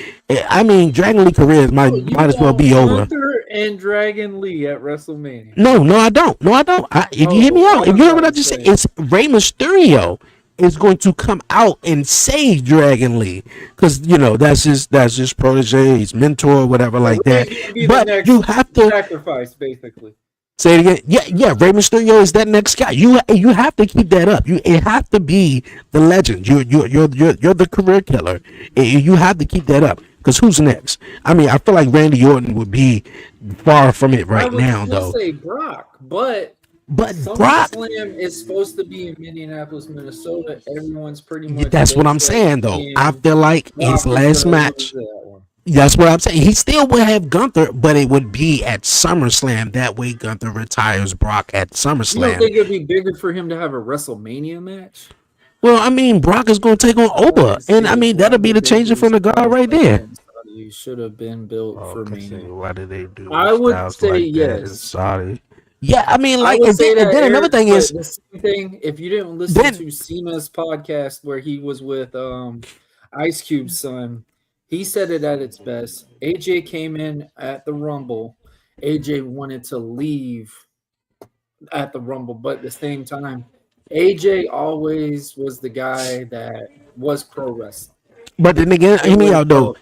C: I mean, Dragon Lee career might as well be over.
B: Gunther and Dragon Lee at WrestleMania.
C: No, I don't. If you hear me out, if you hear what I just said, it's Rey Mysterio is going to come out and save Dragon Lee, because that's his protege, his mentor, whatever like that. But you have to
B: sacrifice, basically.
C: Say it again. Yeah. Rey Mysterio is that next guy. You have to keep that up. It have to be the legend. You're the career killer. You have to keep that up. Because who's next? I mean, I feel like Randy Orton would be far from it right now, though.
B: I would say Brock, but
C: Brock
B: Slam is supposed to be in Minneapolis, Minnesota. Everyone's pretty much.
C: That's what I'm saying, though. I feel like his last match. That's what I'm saying. He still would have Gunther, but it would be at SummerSlam. That way, Gunther retires Brock at SummerSlam.
B: You don't think it'd be bigger for him to have a WrestleMania match?
C: Well, I mean, Brock is going to take on Oba, and I mean that'll be the changing from the guard right there.
B: You should have been built for Mania.
C: Why did they do?
B: I would say like yes.
C: Sorry. Yeah, I mean, like, and then another thing is
B: the same thing. If you didn't listen to Cena's podcast where he was with Ice Cube's son, he said it at its best. AJ came in at the Rumble. AJ wanted to leave at the Rumble, but at the same time, AJ always was the guy that was pro wrestling.
C: But then again, hear me out though.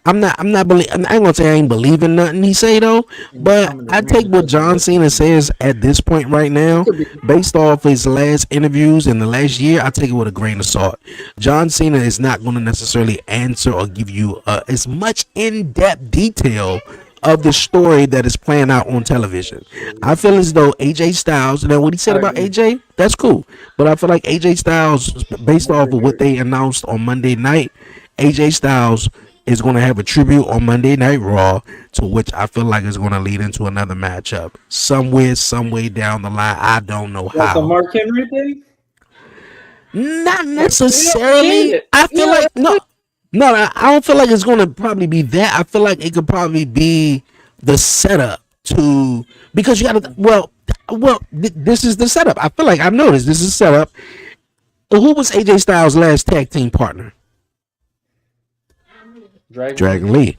C: I ain't gonna say I ain't believing nothing he say though, but I take what John Cena says at this point right now, based off his last interviews in the last year. I take it with a grain of salt. John Cena is not going to necessarily answer or give you as much in-depth detail of the story that is playing out on television. I feel as though AJ Styles, and then what he said about AJ, that's cool. But I feel like AJ Styles, based off of what they announced on Monday night, AJ Styles is going to have a tribute on Monday Night Raw, to which I feel like is going to lead into another matchup somewhere, some way down the line. I don't know how.
B: Like the Mark Henry thing?
C: Not necessarily. I feel like no, I don't feel like it's going to probably be that. I feel like it could probably be the setup to, because you got to. Well, this is the setup. I feel like I've noticed this is setup. Who was AJ Styles' last tag team partner?
B: Dragon
C: Lee.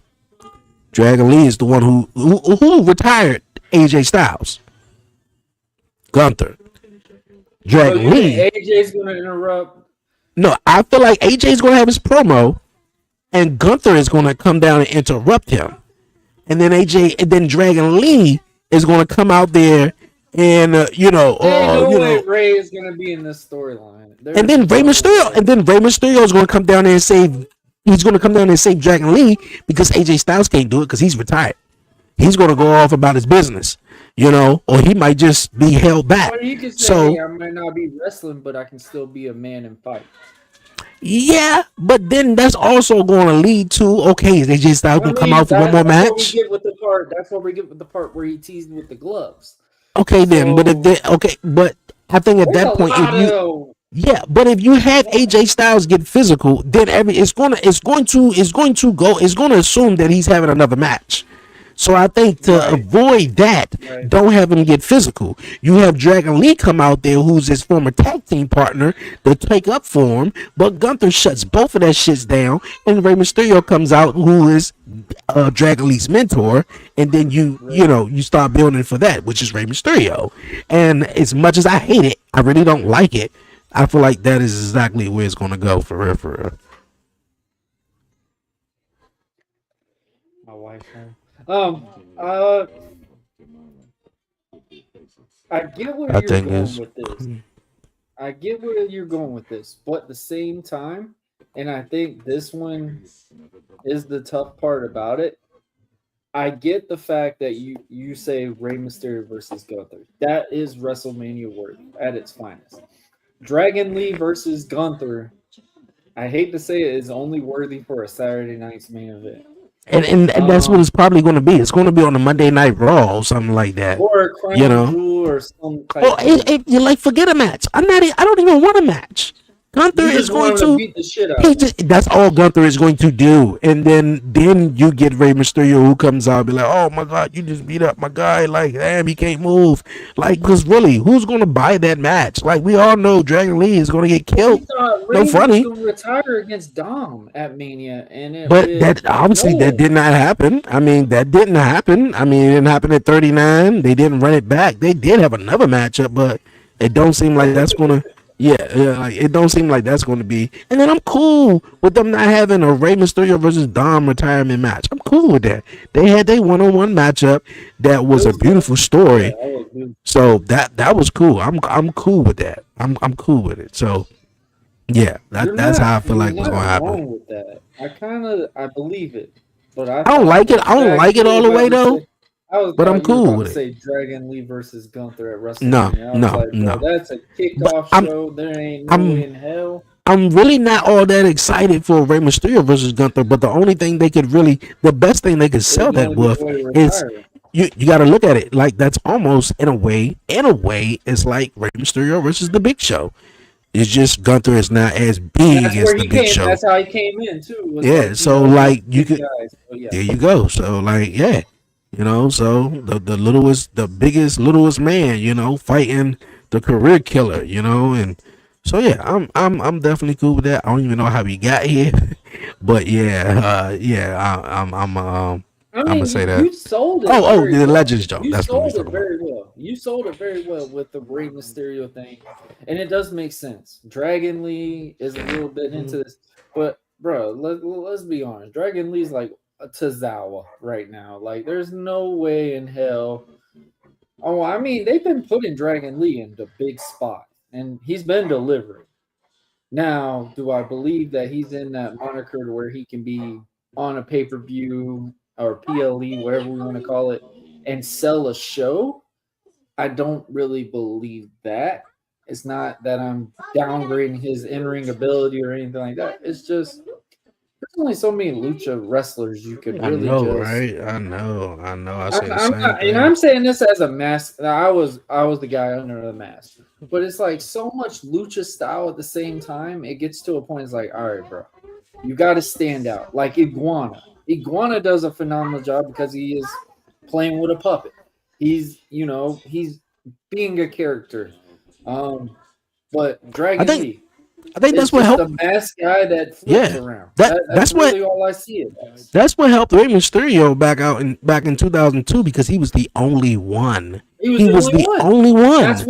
C: Dragon Lee is the one who retired AJ Styles. Gunther. Dragon Lee.
B: AJ's going to interrupt?
C: No, I feel like AJ's going to have his promo, and Gunther is going to come down and interrupt him, and then Dragon Lee is going to come out there and
B: way Ray is going to be in this storyline.
C: And then Rey Mysterio is going to come down there and save. He's going to come down there and save Dragon Lee because AJ Styles can't do it because he's retired. He's going to go off about his business, or he might just be held back.
B: Or you could say, hey, I might not be wrestling, but I can still be a man and fight.
C: Yeah, but then that's also going to lead to, okay, is AJ Styles going to come out for one more match?
B: That's what we get with the part where he teased with the gloves.
C: Okay, then, but I think at that point, if you have AJ Styles get physical, then it's going to assume that he's having another match. So I think to avoid that, don't have him get physical. You have Dragon Lee come out there, who's his former tag team partner, to take up for him, but Gunther shuts both of that shits down, and Rey Mysterio comes out, who is Dragon Lee's mentor, and then you start building for that, which is Rey Mysterio. And as much as I hate it, I really don't like it. I feel like that is exactly where it's going to go for real.
B: My wife. I get where you're going with this. I get where you're going with this, but at the same time, and I think this one is the tough part about it. I get the fact that you say Rey Mysterio versus Gunther. That is WrestleMania worthy at its finest. Dragon Lee versus Gunther, I hate to say it, is only worthy for a Saturday night's main event.
C: And that's what it's probably going to be. It's going to be on a Monday Night Raw or something like that.
B: Or a Crown Jewel or some type
C: of forget a match. I don't even want a match. Gunther is going to
B: beat the shit out.
C: That's all Gunther is going to do. And then you get Rey Mysterio, who comes out and be like, oh my God, you just beat up my guy. Like, damn, he can't move. Like, because really, who's going to buy that match? Like, we all know Dragon Lee is going to get killed. No funny.
B: He was going to retire against Dom at Mania.
C: That did not happen. I mean, that didn't happen. I mean, it didn't happen at 39. They didn't run it back. They did have another matchup, but it don't seem like that's going to... like it don't seem like that's going to be. And then I'm cool with them not having a Rey Mysterio versus Dom retirement match. I'm cool with that. They had their one-on-one matchup that was a beautiful story. So that was cool. I'm cool with that. I'm cool with it. So yeah, that's how I feel like what's going to happen.
B: With that. I believe it, but I
C: don't like it. I don't like it all the way though. But I'm cool with it.
B: Say Dragon Lee versus Gunther at WrestleMania.
C: No.
B: That's a kickoff show. There ain't no way in hell.
C: I'm really not all that excited for Rey Mysterio versus Gunther, but the best thing they could sell that with is you got to look at it like that's almost in a way, it's like Rey Mysterio versus the Big Show. It's just Gunther is not as big as the Big Show.
B: That's how he came in too.
C: There you go. So so the littlest man, fighting the career killer, and so yeah, I'm definitely cool with that. I don't even know how we got here, but I'm gonna say that.
B: You sold it.
C: The Legends joke.
B: That's what we talking about. You sold it very well with the Rey Mysterio thing, and it does make sense. Dragon Lee is a little bit into this, but bro, let's be honest. Dragon Lee's like Tozawa right now. Like, there's no way in hell. Oh, I mean, they've been putting Dragon Lee in the big spot, and he's been delivering. Now, do I believe that he's in that moniker to where he can be on a pay-per-view or PLE, whatever we want to call it, and sell a show? I don't really believe that. It's not that I'm downgrading his in-ring ability or anything like that. It's just there's only so many lucha wrestlers you could really
C: right? I know. I say the same thing.
B: And I'm saying this as a mask. I was the guy under the mask, but it's like so much lucha style at the same time. It gets to a point. It's like, all right, bro, you got to stand out. Like Iguana. Iguana does a phenomenal job because he is playing with a puppet. He's being a character. But Dragon Lee.
C: I think
B: It's
C: that's what
B: just
C: helped.
B: a masked guy that flips
C: Yeah,
B: around.
C: that
B: That's
C: that's what
B: really all I see it as.
C: that's what helped Rey Mysterio back in 2002 because he was the only one.
B: He was
C: He
B: the
C: was
B: only
C: the
B: one.
C: only
B: That's
C: one.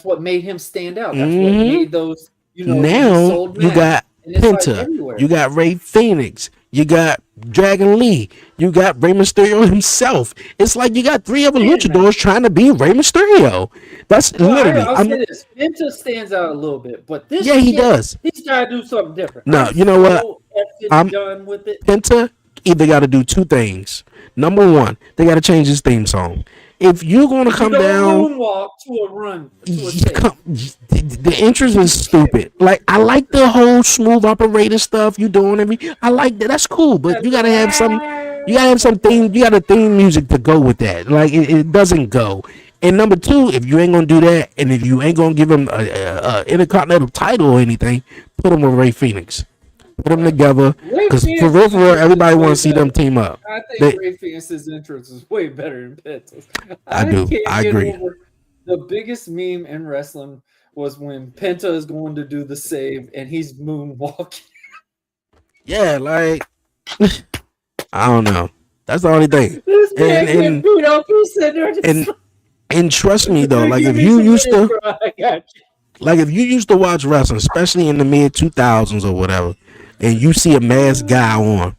B: what made him stand out. That's what
C: hmm
B: made those, when he
C: Now
B: sold
C: you
B: masks.
C: got
B: And it's like
C: Penta,
B: everywhere.
C: you got Ray Phoenix, you got Dragon Lee, you got Rey Mysterio himself. It's like you got three other
B: Man, man.
C: luchadors trying to be Rey Mysterio. That's
B: Well,
C: literally.
B: I'll say this. Penta stands out a little bit, but this
C: Yeah, he
B: shit,
C: does.
B: he's got to do something different.
C: No,
B: I'm
C: you know what?
B: so effing
C: I'm
B: done with it.
C: Penta either got to do two things. Number one, they got to change his theme song. If you're going to
B: You
C: come
B: don't
C: down,
B: moonwalk to a run, to a
C: you
B: save.
C: the entrance is stupid. Like I like the whole smooth operator stuff you doing. I like that. That's cool, but you gotta have some. You gotta have some theme. You got a theme music to go with that. Like it doesn't go. And number two, if you ain't gonna do that, and if you ain't gonna give him a intercontinental title or anything, put him with Ray Phoenix. Put them together,
B: Ray
C: because for
B: Phoenix's
C: real,
B: entrance
C: everybody
B: is
C: want
B: way
C: to see them
B: better.
C: team up.
B: I think
C: They,
B: Ray Phoenix's entrance is way better than Penta's.
C: I
B: I
C: do.
B: can't
C: I
B: get
C: agree.
B: over the biggest meme in wrestling was when Penta is going to do the save and he's moonwalking.
C: Yeah, like I don't know. That's the only thing.
B: This man
C: And
B: get beat up. He's sitting there just
C: and and trust me though, like
B: give
C: if
B: me
C: you
B: some
C: used
B: minutes,
C: to
B: bro. I got you.
C: like if you used to watch wrestling, especially in the mid 2000s or whatever, and you see a masked guy on,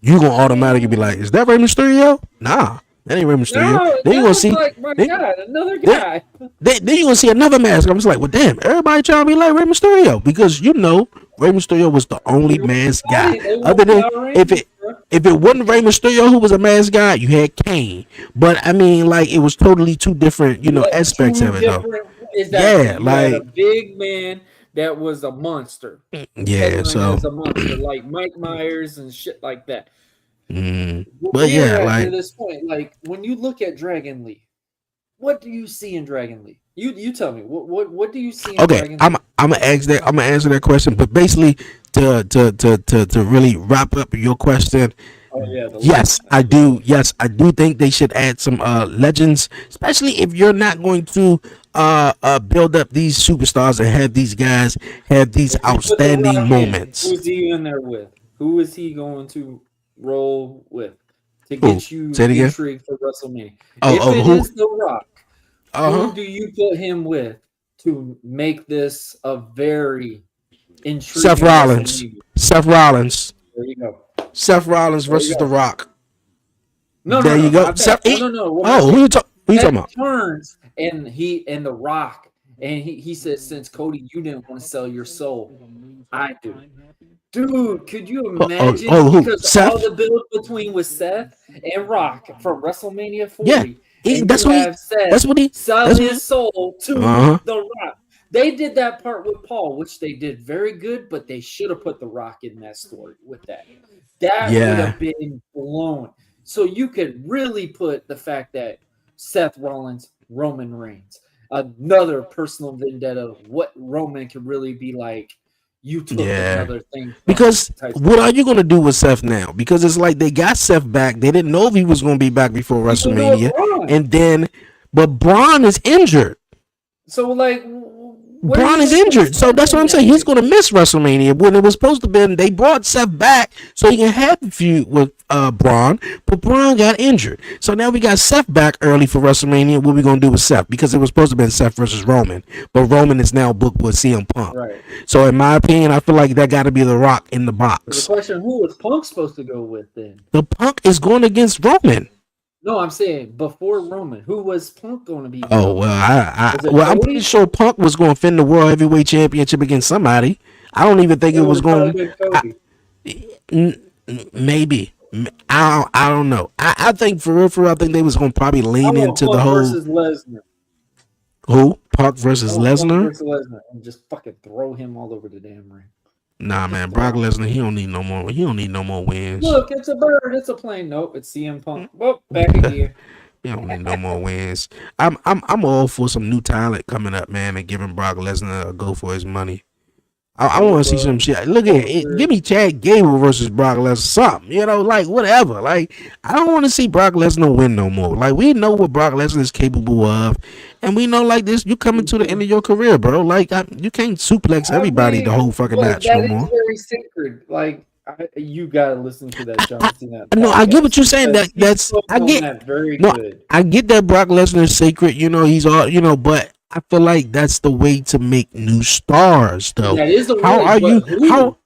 C: you gonna automatically be like, "Is that Rey Mysterio?" Nah, that ain't Rey Mysterio.
B: No,
C: Then you
B: that
C: gonna
B: was
C: see,
B: like my
C: then,
B: God, another
C: then,
B: guy.
C: then you gonna see another mask. I'm just like, well, damn, everybody trying to be like Rey Mysterio because Rey Mysterio was the only masked guy.
B: They
C: Other
B: want
C: than
B: Power
C: if
B: Rangers,
C: it
B: bro.
C: if it wasn't Rey Mysterio who was a masked guy, you had Kane. But I mean, like it was totally two different,
B: You had
C: aspects
B: two
C: of it though.
B: different. Exactly.
C: Yeah,
B: You had a
C: like
B: big man that was a monster,
C: yeah.
B: headlining
C: So,
B: as a monster, like Mike Myers and shit like that.
C: but
B: We're
C: yeah,
B: at to
C: like
B: this point. Like when you look at Dragon Lee, what do you see in Dragon Lee? You tell me. What do you see in
C: okay,
B: Dragon
C: I'm
B: Lee?
C: I'm gonna ask that. I'm gonna answer that question. But basically, to really wrap up your question,
B: Oh yeah, the
C: yes,
B: legend.
C: I do. Yes, I do think they should add some legends, especially if you're not going to build up these superstars and have these guys have these
B: If you put the
C: outstanding
B: Rock in,
C: moments.
B: who's he in there with? Who is he going to roll with to
C: Who?
B: get you
C: Say it again.
B: intrigued for WrestleMania?
C: Oh,
B: If it
C: who?
B: is The Rock,
C: Uh
B: who
C: huh.
B: do you put him with to make this a very
C: Seth
B: intriguing
C: Rollins.
B: WrestleMania?
C: Seth Rollins.
B: There you go.
C: Seth Rollins
B: There you
C: versus The
B: go.
C: Rock.
B: No,
C: There you go.
B: not
C: Seth.
B: that. No. What I'm
C: Oh,
B: saying,
C: who you
B: Seth
C: talking about?
B: turns and The Rock, and he says, since Cody, you didn't want to sell your soul, I do. Dude, could you imagine?
C: Who?
B: Because
C: Seth?
B: all the build between with Seth and Rock from WrestleMania 40,
C: Yeah.
B: and
C: That's
B: you
C: what he.
B: have Seth
C: That's what he.
B: sell
C: That's what.
B: his soul to
C: Uh huh.
B: The Rock. They did that part with Paul, which they did very good, but they should have put The Rock in that story with that. That would
C: Yeah.
B: have been blown. So you could really put the fact that Seth Rollins, Roman Reigns, another personal vendetta, what Roman could really be like. You took
C: Yeah.
B: another thing.
C: Because what are you gonna do with Seth now? Because it's like they got Seth back. They didn't know if he was gonna be back before WrestleMania, and then, but Braun is injured.
B: So like,
C: Braun is injured, so that's what I'm saying. He's going to miss WrestleMania when it was supposed to be. They brought Seth back so he can have the feud with Braun, but Braun got injured. So now we got Seth back early for WrestleMania. What we going to do with Seth? Because it was supposed to be Seth versus Roman, but Roman is now booked with CM Punk.
B: Right.
C: So in my opinion, I feel like that got to be The Rock in the
B: The
C: box.
B: question: who was Punk supposed to go with then?
C: The Punk is going against Roman.
B: No, I'm saying before Roman, who was Punk going to be?
C: Oh well, I'm
B: Cody?
C: pretty sure Punk was going to defend the World Heavyweight Championship against somebody. I don't even think it was going. Maybe. I don't know. I think for real, I think they was going to probably lean into the whole
B: versus Lesnar.
C: who Punk versus Lesnar.
B: Versus Lesnar, and just fucking throw him all over the damn ring.
C: Nah, man, Brock Lesnar, he don't need no more. He don't need no more wins.
B: Look, it's a bird. It's a plane. Nope, it's CM Punk. Well, back again.
C: He don't need no more wins. I'm all for some new talent coming up, man, and giving Brock Lesnar a go for his money. I want to see some shit. Look at it. Give me Chad Gable versus Brock Lesnar, something. Like whatever. Like I don't want to see Brock Lesnar win no more. Like we know what Brock Lesnar is capable of, and we know like this. You coming to the end of your career, bro. Like you can't suplex everybody the whole fucking match no more.
B: That is very sacred. Like you gotta listen to that John Cena.
C: No, I get what you're saying. That's I get
B: that very
C: no,
B: good.
C: I get that Brock Lesnar is sacred. He's all but. I feel like that's the way to make new stars, though.
B: That is the way.
C: How are you?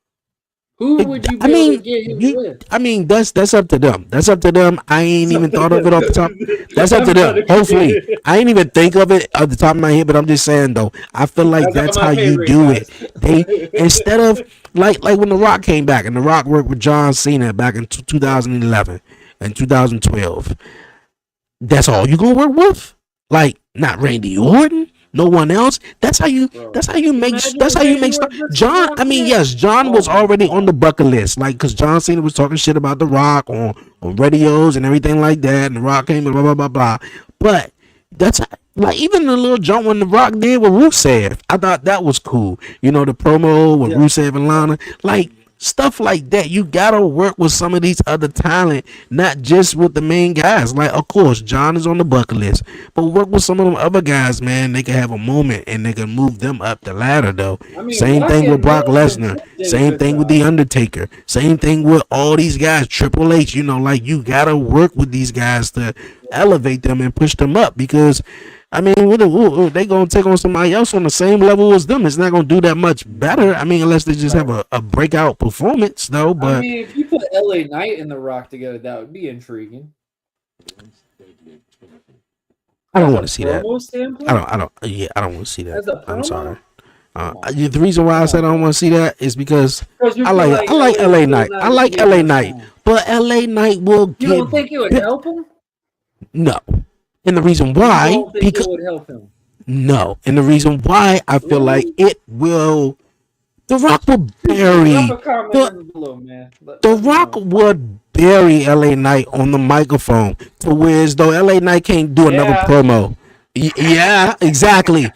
B: Who would you be able to get him with?
C: I mean, that's up to them. That's up to them. I ain't even thought of it off the top. That's up to them. Hopefully, I ain't even think of it at the top of my head. But I'm just saying, though, I feel like that's how you do it. They instead of like when The Rock came back and The Rock worked with John Cena back in 2011 and 2012. That's all you gonna work with? Like not Randy Orton, no one else. That's how you make John. I mean, yes, John was already on the bucket list, like because John Cena was talking shit about The Rock on radios and everything like that, and The Rock came and blah blah blah blah. But that's like even the little jump when The Rock did with Rusev, I thought that was cool. The promo with Rusev and Lana, like. Stuff like that. You gotta work with some of these other talent, not just with the main guys. Like, of course, John is on the bucket list, but work with some of them other guys, man. They can have a moment and they can move them up the ladder, though. Same thing with Brock Lesnar. Same thing with The Undertaker. Same thing with all these guys. Triple H. Like you gotta work with these guys to elevate them and push them up because. I mean, they gonna take on somebody else on the same level as them. It's not gonna do that much better. I mean, unless they just have a breakout performance, though. But
B: I mean, if you put LA Knight and The Rock together, that would be intriguing.
C: I don't want to see that. I don't. Yeah, I don't want to see that. I'm sorry. The reason why I said I don't want to see that is because I like LA Knight. I like LA Knight, but LA Knight will.
B: You don't think it would help him?
C: No. And the reason why, because
B: it would help him.
C: No, and the reason why I feel like it will, The Rock will bury The Rock would bury LA Knight on the microphone to where as though LA Knight can't do another promo. Yeah, exactly.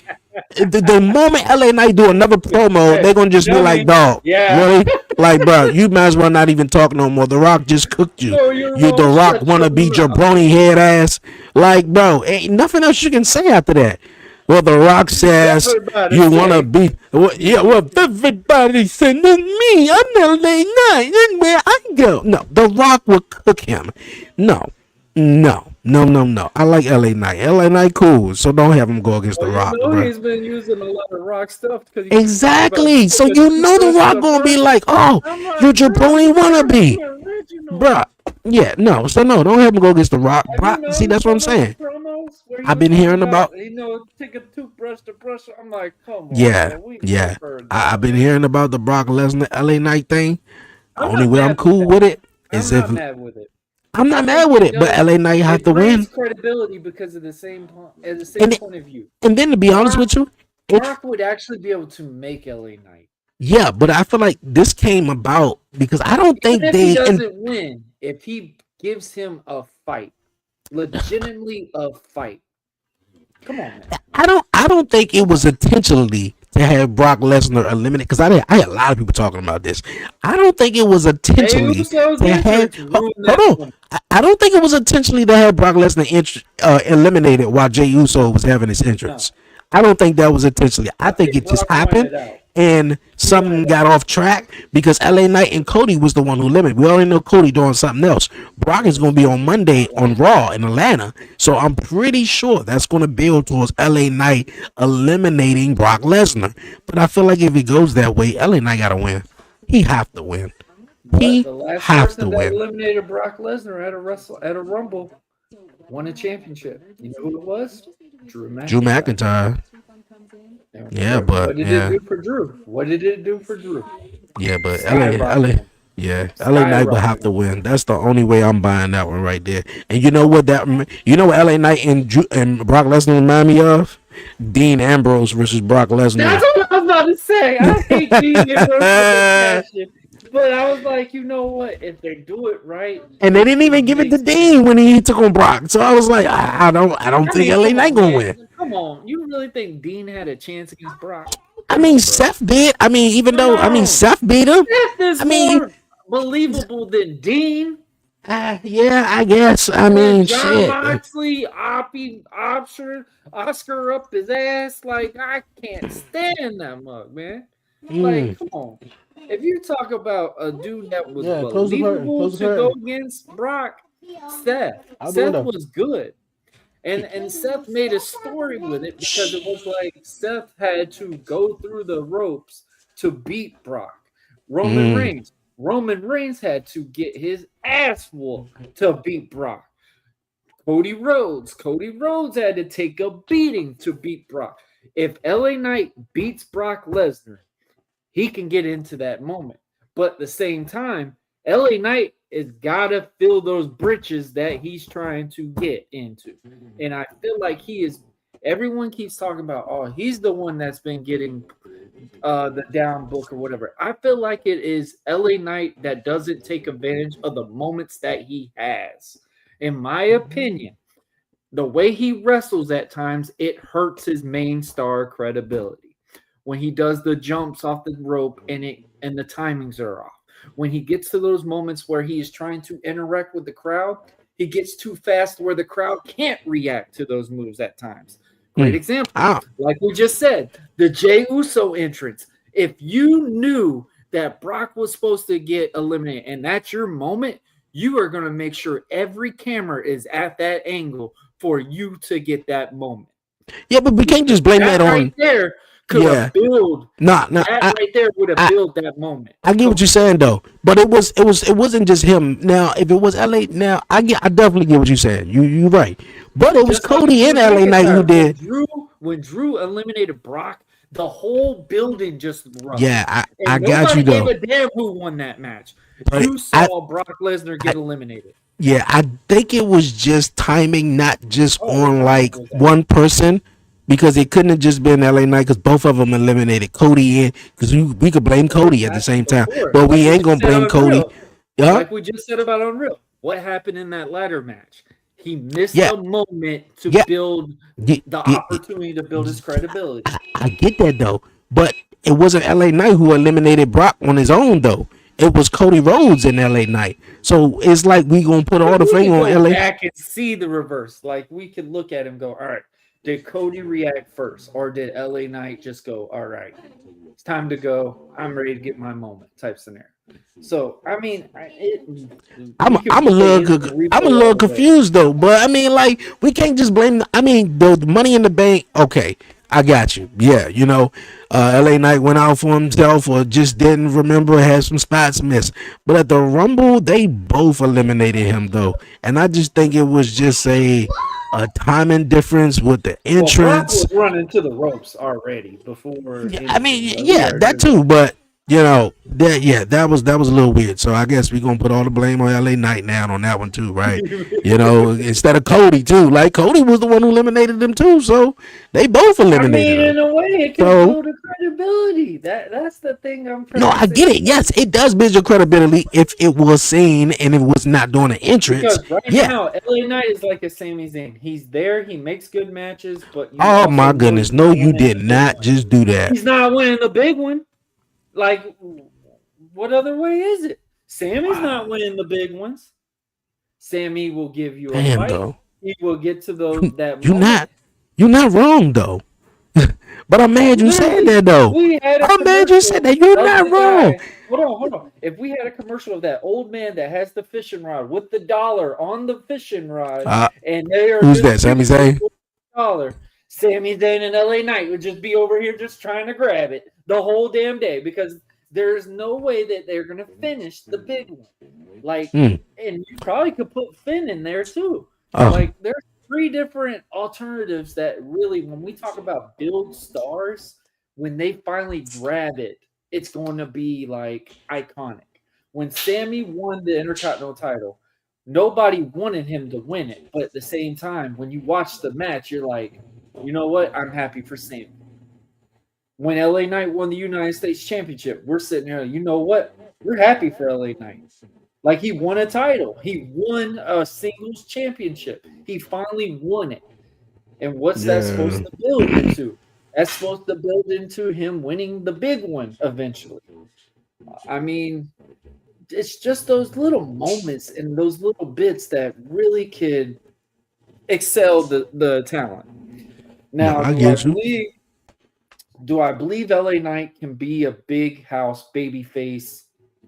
C: The moment LA Knight do another promo, they're gonna just be like, dog, really? Like, bro, you might as well not even talk no more. The Rock just cooked you. The Rock wanna be jabroni head ass. Like, bro, ain't nothing else you can say after that. Well, The Rock says you wanna be. Well, everybody sending me. I'm LA Knight, and where I go. No, The Rock will cook him. No. I like LA Knight. LA Knight cool, so don't have him go against The Rock.
B: He's been using a lot of Rock stuff.
C: Exactly. So The Rock gonna be like, oh, you jabroni wannabe, bruh. Yeah, no. So no, don't have him go against The Rock. See, that's what I'm saying. I've been hearing about.
B: Take a toothbrush to brush. I'm like, come on.
C: Yeah. I've been hearing about the Brock Lesnar LA Knight thing. The only way I'm cool with it is if. I'm not mad with it, but LA Knight have to win.
B: Credibility because of the same point of view.
C: And then to be honest with you,
B: Brock would actually be able to make LA Knight.
C: Yeah, but I feel like this came about because I don't think
B: he doesn't win. If he gives him a fight, legitimately a fight. Come on, man.
C: I don't think it was intentionally to have Brock Lesnar eliminated because I had a lot of people talking about this. I don't think it was intentionally to have. Hold on. I don't think it was intentionally to have Brock Lesnar eliminated while Jey Uso was having his entrance. No. I don't think that was intentionally. I think it just happened and something got off track because LA Knight and Cody was the one who limited. We already know Cody doing something else. Brock is going to be on Monday on Raw in Atlanta. So I'm pretty sure that's going to build towards LA Knight eliminating Brock Lesnar. But I feel like if it goes that way, LA Knight got to win. He have to win. He have to win.
B: Eliminated Brock Lesnar at a Rumble. Won a championship. You know who it was? Drew
C: McIntyre. Yeah, but
B: what did it do for Drew? What did it do for Drew?
C: Yeah, but LA Knight will have to win. That's the only way I'm buying that one right there. And you know what LA Knight and Brock Lesnar remind me of? Dean Ambrose versus Brock Lesnar.
B: That's what I was about to say. I hate Dean Ambrose. But I was like, you know what? If they do it right,
C: and they didn't even give it to Dean when he took on Brock, so I was like, I don't think LA Knight gonna win.
B: Come on, you really think Dean had a chance against Brock?
C: I mean, Seth did. I mean, even though Seth beat him.
B: Seth is
C: I mean,
B: more believable than Dean.
C: yeah, I guess. I mean,
B: John
C: shit.
B: Moxley, Oscar up his ass. Like, I can't stand that mug, man. Like, come on. If you talk about a dude that was believable to go against Brock, Seth was good. And Seth made a story with it because it was like Seth had to go through the ropes to beat Brock. Roman Reigns had to get his ass whooped to beat Brock. Cody Rhodes had to take a beating to beat Brock. If LA Knight beats Brock Lesnar, he can get into that moment. But at the same time, LA Knight has got to fill those britches that he's trying to get into. And I feel like everyone keeps talking about, oh, he's the one that's been getting the down book or whatever. I feel like it is LA Knight that doesn't take advantage of the moments that he has. In my opinion, the way he wrestles at times, it hurts his main star credibility. When he does the jumps off the rope and the timings are off. When he gets to those moments where he is trying to interact with the crowd, he gets too fast where the crowd can't react to those moves at times. Great example. Like we just said, the Jey Uso entrance. If you knew that Brock was supposed to get eliminated and that's your moment, you are going to make sure every camera is at that angle for you to get that moment.
C: Yeah, but we can't just blame that on
B: right there. Right there would have built that moment.
C: I get what you're saying though, but it wasn't just him. Now, if it was LA, now I definitely get what you're saying. You're right, but it was Cody and LA Knight who did.
B: When Drew eliminated Brock, the whole building just erupted.
C: Yeah, I got you though.
B: Nobody gave a damn who won that match. You saw Brock Lesnar get eliminated.
C: Yeah, I think it was just timing, not just on like one person. Because it couldn't have just been LA Knight because both of them eliminated Cody because we could blame Cody at the same time. But we ain't going to blame Cody.
B: Like we just said about Unreal. What happened in that ladder match? He missed a moment to build the opportunity to build his credibility.
C: I get that though. But it wasn't LA Knight who eliminated Brock on his own though. It was Cody Rhodes and LA Knight. So it's like we going to put all the finger on LA.
B: Back and see the reverse. Like we can look at him and go, all right. Did Cody react first, or did LA Knight just go, all right, it's time to go. I'm ready to get my moment type scenario. So, I mean,
C: I'm a little confused though, but I mean, like, we can't just blame, the Money in the Bank. Okay, I got you. Yeah, LA Knight went out for himself or just didn't remember, had some spots missed. But at the Rumble, they both eliminated him though. And I just think it was just a timing difference with the entrance.
B: Brock was running to the ropes already before.
C: That too. But that was a little weird. So I guess we're gonna put all the blame on LA Knight now on that one too, right? Instead of Cody too. Like Cody was the one who eliminated them too. So they both eliminated him.
B: In a way, it can build a credibility. That's the thing I'm trying to say.
C: I get it. Yes, it does build your credibility if it was seen and it was not doing an entrance.
B: Because now, LA Knight is like a Sami Zayn. He's there. He makes good matches, but
C: oh my goodness, no, you did not just do that.
B: He's not winning the big one. Like, what other way is it? Sammy's not winning the big ones. Sammy will give you a fight. Though. He will get to those that
C: You're not wrong though. But I'm mad you said that though. I'm mad you said that. You're not wrong.
B: Hold on. If we had a commercial of that old man that has the fishing rod with the dollar on the fishing rod, and they are
C: who's that? Sami Zayn?
B: Sami Zayn and LA Knight would just be over here just trying to grab it the whole damn day because there's no way that they're gonna finish the big one. Like, and you probably could put Finn in there too. Like, there's 3 different alternatives that really, when we talk about build stars, when they finally grab it, it's going to be like iconic. When Sammy won the Intercontinental title, nobody wanted him to win it, but at the same time, when you watch the match, you're like, you know what? I'm happy for Sammy. When LA Knight won the United States Championship, we're sitting there, you know what? We're happy for LA Knight. Like, he won a title. He won a singles championship. He finally won it. And what's that supposed to build into? That's supposed to build into him winning the big one eventually. I mean, it's just those little moments and those little bits that really could excel the talent.
C: No,
B: Now,
C: I get you.
B: do I believe LA Knight can be a big house babyface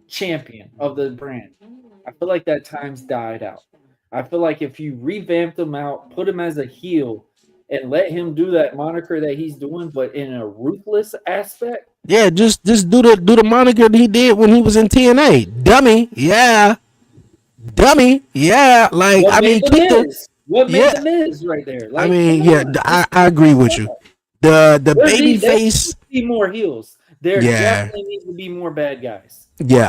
B: champion of the brand? I feel like that time's died out. I feel like if you revamped him out, put him as a heel, and let him do that moniker that he's doing, but in a ruthless aspect.
C: Yeah, just do the moniker that he did when he was in TNA. Dummy, yeah. Dummy, yeah. Like
B: What
C: I
B: made
C: mean,
B: the
C: keep the
B: Miz? What made
C: yeah.
B: the Miz right there?
C: I
B: Like,
C: mean,
B: come
C: yeah.
B: on.
C: I agree with you. The baby
B: There needs
C: face.
B: to be more heels. There
C: Yeah,
B: definitely needs to be more bad guys.
C: yeah.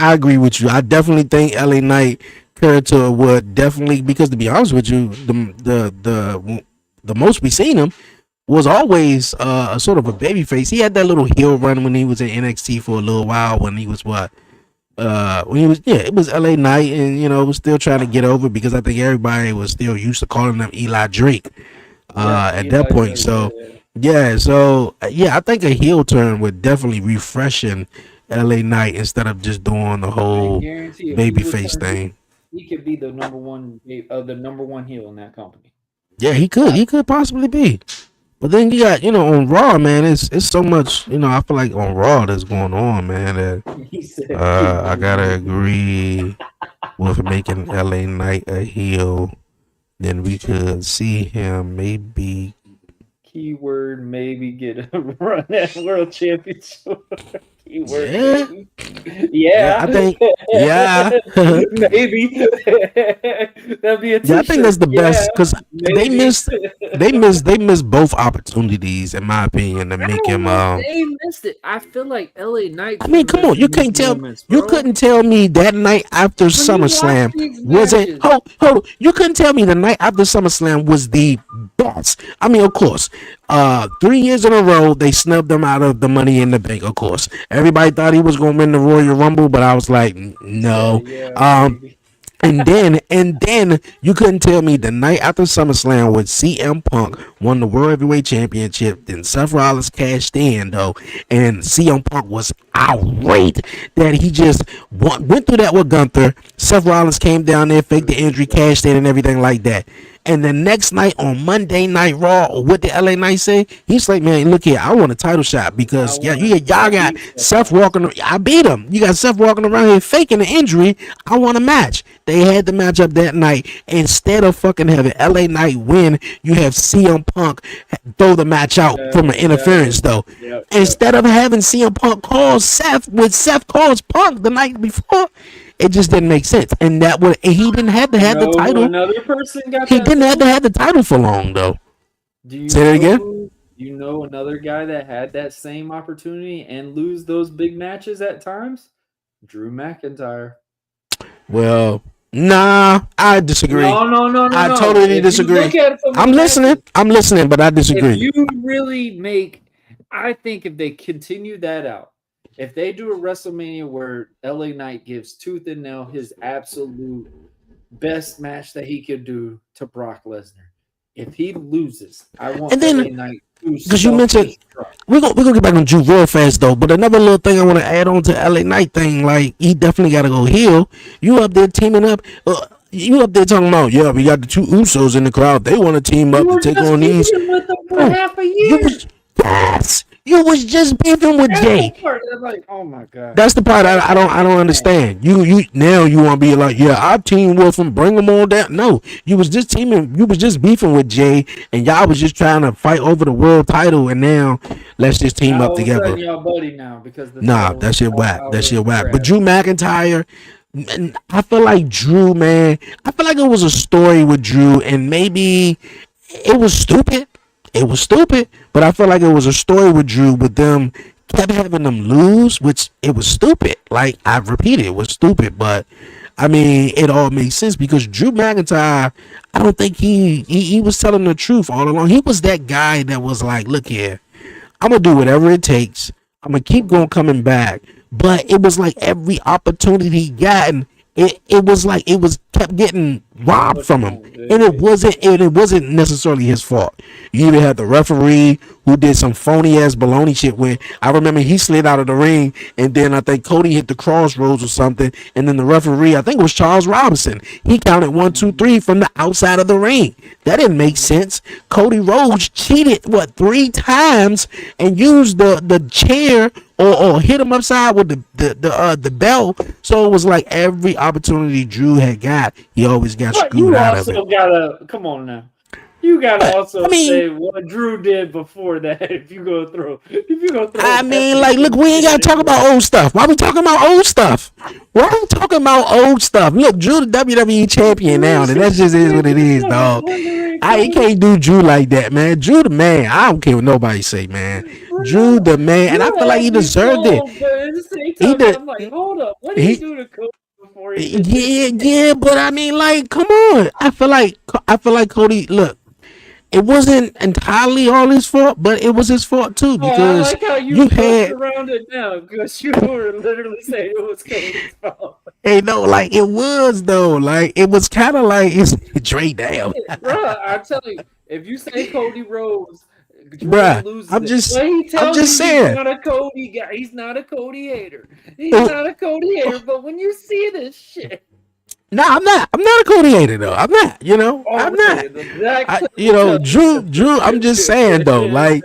C: I agree with you. I definitely think LA Knight character would definitely, because to be honest with you, the most we seen him was always a sort of a baby face. He had that little heel run when he was in NXT for a little while, when he was what when he was, yeah, it was LA Knight, and was still trying to get over, because I think everybody was still used to calling him Eli Drake
B: Yeah,
C: at that
B: Eli
C: point.
B: Drake.
C: So yeah, I think a heel turn would definitely refreshen LA Knight, instead of just doing the
B: I
C: whole
B: guarantee if he
C: baby face
B: returned,
C: thing.
B: he could be the number one heel in that company.
C: Yeah, he could possibly be. But then you got, on Raw, man, it's so much, I feel like on Raw that's going on, man, that
B: He said,
C: I gotta agree with making LA Knight a heel. Then we could see him maybe.
B: keyword maybe get a run at world championship. Keyword
C: Yeah,
B: maybe.
C: yeah,
B: Yeah,
C: I think, yeah.
B: maybe that'd be a
C: Yeah, I think
B: t-shirt.
C: that's the
B: Yeah,
C: best, because they
B: maybe.
C: missed they missed both opportunities, in my opinion, to
B: I
C: make
B: don't
C: him
B: know if they missed it. I feel like LA
C: I
B: Knight's
C: mean,
B: been
C: come on,
B: missing these moments,
C: you
B: bro.
C: couldn't tell me that night after
B: When you watch
C: SummerSlam
B: these
C: wasn't
B: matches,
C: hold, you couldn't tell me the night after SummerSlam was the best. I mean, of course, 3 years in a row they snubbed them out of the Money in the Bank. Of course, everybody thought he was going to win the Royal Rumble, but I was like, no.
B: yeah,
C: Um,
B: maybe.
C: and then you couldn't tell me the night after SummerSlam when CM Punk won the World Heavyweight Championship, then Seth Rollins cashed in though, and CM Punk was outraged that he just went through that with Gunther. Seth Rollins came down there, faked the injury, cashed in, and everything like that. And the next night on Monday Night Raw, what did LA Knight say? He's like, man, look here, I want a title shot, because y'all got Seth walking. I beat him. You got Seth walking around here faking the injury. I want a match. They had the match up that night. Instead of fucking having LA Knight win, you have CM Punk throw the match out from an interference though. Instead of having CM Punk call Seth, when Seth calls Punk the night before, it just didn't make sense. And he didn't have to have the title.
B: Another person got
C: He
B: that
C: didn't have to
B: move?
C: have the title for long though.
B: Do you
C: Say that again?
B: know, you know another guy that had that same opportunity and lose those big matches at times? Drew McIntyre.
C: Well, nah, I disagree.
B: No.
C: I totally
B: If you
C: disagree.
B: look at it from
C: I'm
B: the
C: listening. But I
B: if
C: disagree.
B: you really I think if they continue that out, if they do a WrestleMania where LA Knight gives tooth and nail his absolute best match that he could do to Brock Lesnar, if he loses, I want
C: And then,
B: LA Knight to
C: because you mentioned,
B: self-destruct.
C: we're gonna get back on Drew real fast though. But another little thing I want to add on to LA Knight thing, like he definitely got to go heel. You up there teaming up? You up there talking about, yeah, we got the two Usos in the crowd. They want to team up
B: You
C: to
B: were
C: take
B: just
C: on these.
B: beefing with them for
C: Oh,
B: half a
C: you
B: year.
C: was yes. You was just beefing with
B: That's
C: Jay.
B: the part that's like, oh my god.
C: That's the part I don't understand. You now you want to be like, yeah, I team with him, bring them all down. No, you was just beefing with Jay, and y'all was just trying to fight over the world title, and now let's just team
B: Now
C: up
B: all of a sudden
C: together.
B: y'all buddy now because the
C: Nah,
B: title
C: that shit whack.
B: power
C: That shit whack.
B: grab.
C: But Drew McIntyre, man, I feel like Drew, man. I feel like it was a story with Drew, and maybe it was stupid. It was stupid, but I feel like it was a story with Drew, with them kept having them lose, which it was stupid. Like I repeat, it was stupid, but I mean, it all makes sense because Drew McIntyre, I don't think he was telling the truth all along. He was that guy that was like, look here, I'm gonna do whatever it takes. I'm gonna keep going coming back. But it was like every opportunity he got, and it was like it was kept getting robbed from him, and it wasn't necessarily his fault. You even had the referee who did some phony ass baloney shit. When I remember he slid out of the ring, and then I think Cody hit the crossroads or something, and then the referee, I think it was Charles Robinson, he counted 1, 2, 3 from the outside of the ring. That didn't make sense. Cody Rhodes cheated 3 times and used the chair or hit him upside with the bell. So it was like every opportunity Drew had got, he always got screwed out of it.
B: You also gotta come on now. You gotta also say what Drew did before that. If you go through,
C: I mean, like, look, we ain't gotta talk about old stuff. Why we talking about old stuff? Look, Drew the WWE champion now, and that just is what it is, dog. I can't do Drew like that, man. Drew the man. I don't care what nobody say, man. Drew the man, and I feel like he deserved it.
B: I'm like, hold up, what did he do to Cody before he?
C: Yeah, but I mean, like, come on. I feel like Cody. Look, it wasn't entirely all his fault, but it was his fault too, because
B: I like how you had around it now, because you were literally saying it was Cody's fault.
C: Hey, no, like it was though. Like it was kind of like it's Dre down.
B: Bruh, I tell you, if you say Cody Rhodes,
C: bruh, I'm just saying.
B: He's not a Cody guy. He's not a Cody hater. But when you see this shit.
C: No, I'm not a Cody hater though. I'm not, I'm not. Drew, I'm just saying though, like,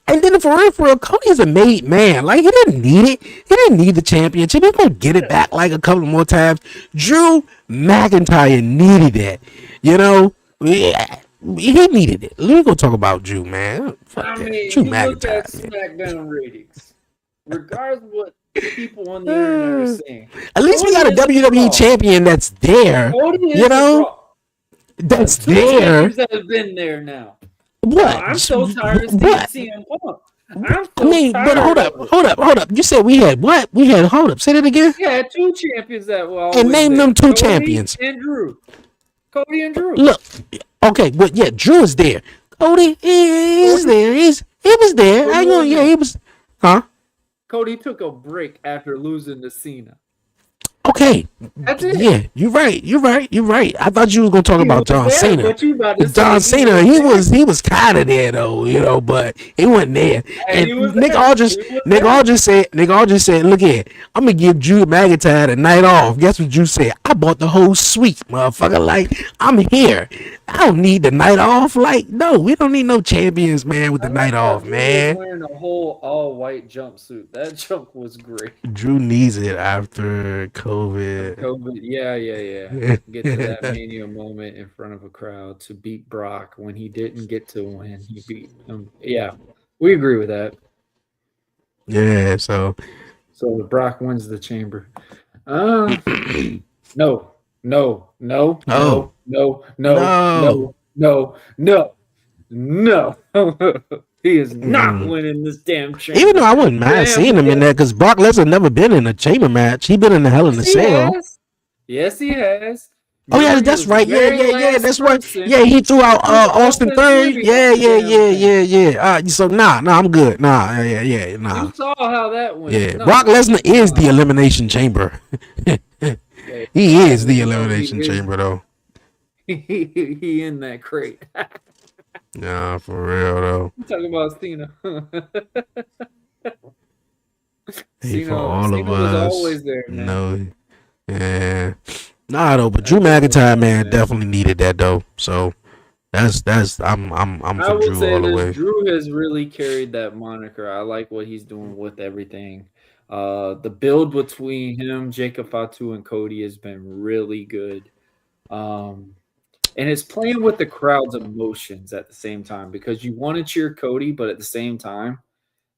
C: and then for real, Cody's a made man. Like, he didn't need it. He didn't need the championship. He's gonna get it back like a couple more times. Drew McIntyre needed that. He needed it. Let me go talk about Drew, man.
B: Drew McIntyre. Look at SmackDown ratings. Regardless of what people on the internet are saying.
C: At least we got a WWE champion that's there. That's there.
B: That have been there now.
C: What?
B: I'm so tired of seeing CM Punk.
C: But hold up. You said we had what? Hold up. Say that again.
B: Yeah, 2 champions that
C: and name them 2 champions.
B: Cody and Drew.
C: Look, okay, but yeah, Drew is there. Cody is there. He was there. He was. Huh?
B: Cody took a break after losing to Cena.
C: Okay.
B: That's it.
C: Yeah, you're right. I thought you was gonna talk about John Cena.
B: John
C: Cena, he was kind of there though, but he wasn't there. And Nick Aldridge said, look here, I'm gonna give Drew McIntyre the night off. Guess what Drew said? I bought the whole suite, motherfucker. Like, I'm here. I don't need the night off. Like, no, we don't need no champions, man, with the night off, man.
B: Wearing a whole all-white jumpsuit. That jump was great.
C: Drew needs it after COVID.
B: Yeah. Get to that mania moment in front of a crowd to beat Brock when he didn't get to win. He beat him. Yeah, we agree with that.
C: Yeah, so
B: Brock wins the chamber. No. He is not winning this damn chamber.
C: Even though I wouldn't mind seeing him in there, because Brock Lesnar never been in a chamber match. He been in the Hell in a Cell.
B: Yes, he has.
C: Oh yeah, that's right. Yeah, that's right. Yeah, he threw out Austin Theory. Yeah. So nah, I'm good. Nah.
B: You saw how that went.
C: Yeah, Brock Lesnar is the Elimination Chamber. He is the Elimination Chamber, though.
B: He in that crate.
C: Nah, for real though.
B: I'm talking about Cena.
C: For all of us.
B: Was always there, man.
C: No, yeah. Nah, though, but Drew McIntyre, man, definitely needed that though. So that's I'm for Drew all the way.
B: Drew has really carried that moniker. I like what he's doing with everything. The build between him, Jacob Fatu, and Cody has been really good. And it's playing with the crowd's emotions at the same time, because you want to cheer Cody, but at the same time,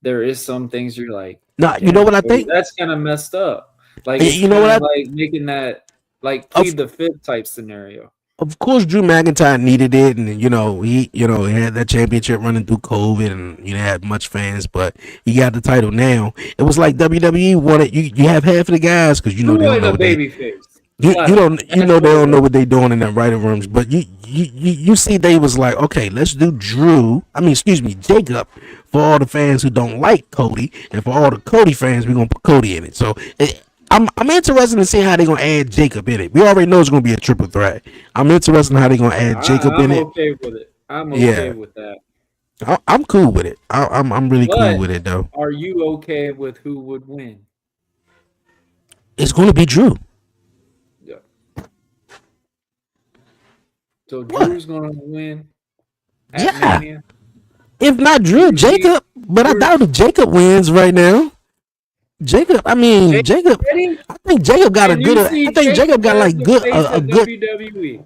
B: there is some things you're like,
C: nah, you know what I think?
B: That's kind of messed up. Like,
C: you know what
B: like making that like plead the fifth type scenario.
C: Of course, Drew McIntyre needed it, and he had that championship running through COVID, and had much fans, but he got the title now. It was like WWE wanted you have half of the guys, because they don't know
B: babyface.
C: They don't know what they're doing in that writing rooms, but you see they was like, okay, let's do Jacob for all the fans who don't like Cody, and for all the Cody fans, we're gonna put Cody in it. So I'm interested in seeing how they're gonna add Jacob in it. We already know it's gonna be a triple threat. I'm interested in how they're gonna add Jacob in
B: I'm
C: it.
B: okay with it. I'm okay
C: Yeah,
B: with that.
C: I'm cool with it. I'm really cool
B: But
C: with it though.
B: are you okay with who would win?
C: It's gonna be Drew.
B: Yeah. So
C: What?
B: Drew's gonna win at
C: Yeah.
B: Mania.
C: If not Drew, Jacob. But I doubt if Jacob wins right now. Jacob, I mean Jacob.
B: Ready?
C: I think Jacob got a
B: Can
C: good.
B: you see
C: I think Jacob got
B: as
C: like
B: the
C: good
B: face
C: a
B: of
C: good.
B: WWE?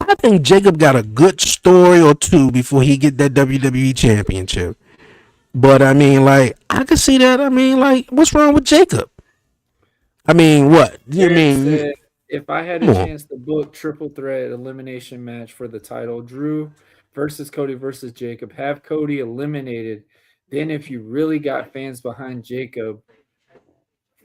C: I think Jacob got a good story or two before he get that WWE championship. But I mean, like I could see that. I mean, like what's wrong with Jacob? I mean, what? You
B: Eric
C: mean?
B: said, if I had a
C: Come on.
B: chance to book triple threat elimination match for the title, Drew versus Cody versus Jacob, have Cody eliminated. Then, if you really got fans behind Jacob,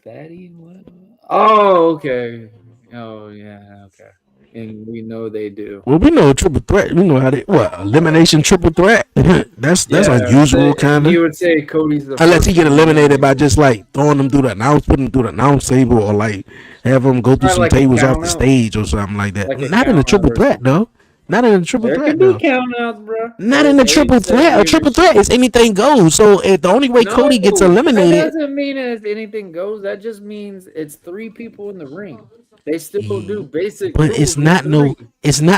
B: Fatty, what? Oh, okay. Oh, yeah, okay. And we know they do.
C: Well, we know triple threat. We know how they what elimination triple threat. that's unusual, kind
B: You
C: of.
B: would say Cody's the
C: Unless
B: first
C: he get
B: one
C: eliminated by
B: eliminated.
C: just like throwing them through the announce, putting them through the announce table, or like have them go through
B: Probably
C: some
B: like a
C: tables off
B: count
C: the
B: out.
C: stage or something like that.
B: Like a
C: Not in the
B: count
C: triple
B: out or
C: threat
B: something.
C: though. Not in the triple
B: There
C: threat
B: could be
C: though.
B: count outs, bro.
C: Not in the triple threat. A triple threat is anything goes. So if the only way
B: No,
C: Cody gets
B: that
C: eliminated,
B: doesn't mean as anything goes. That just means it's 3 people in the ring. They still do basic
C: but
B: rules.
C: it's not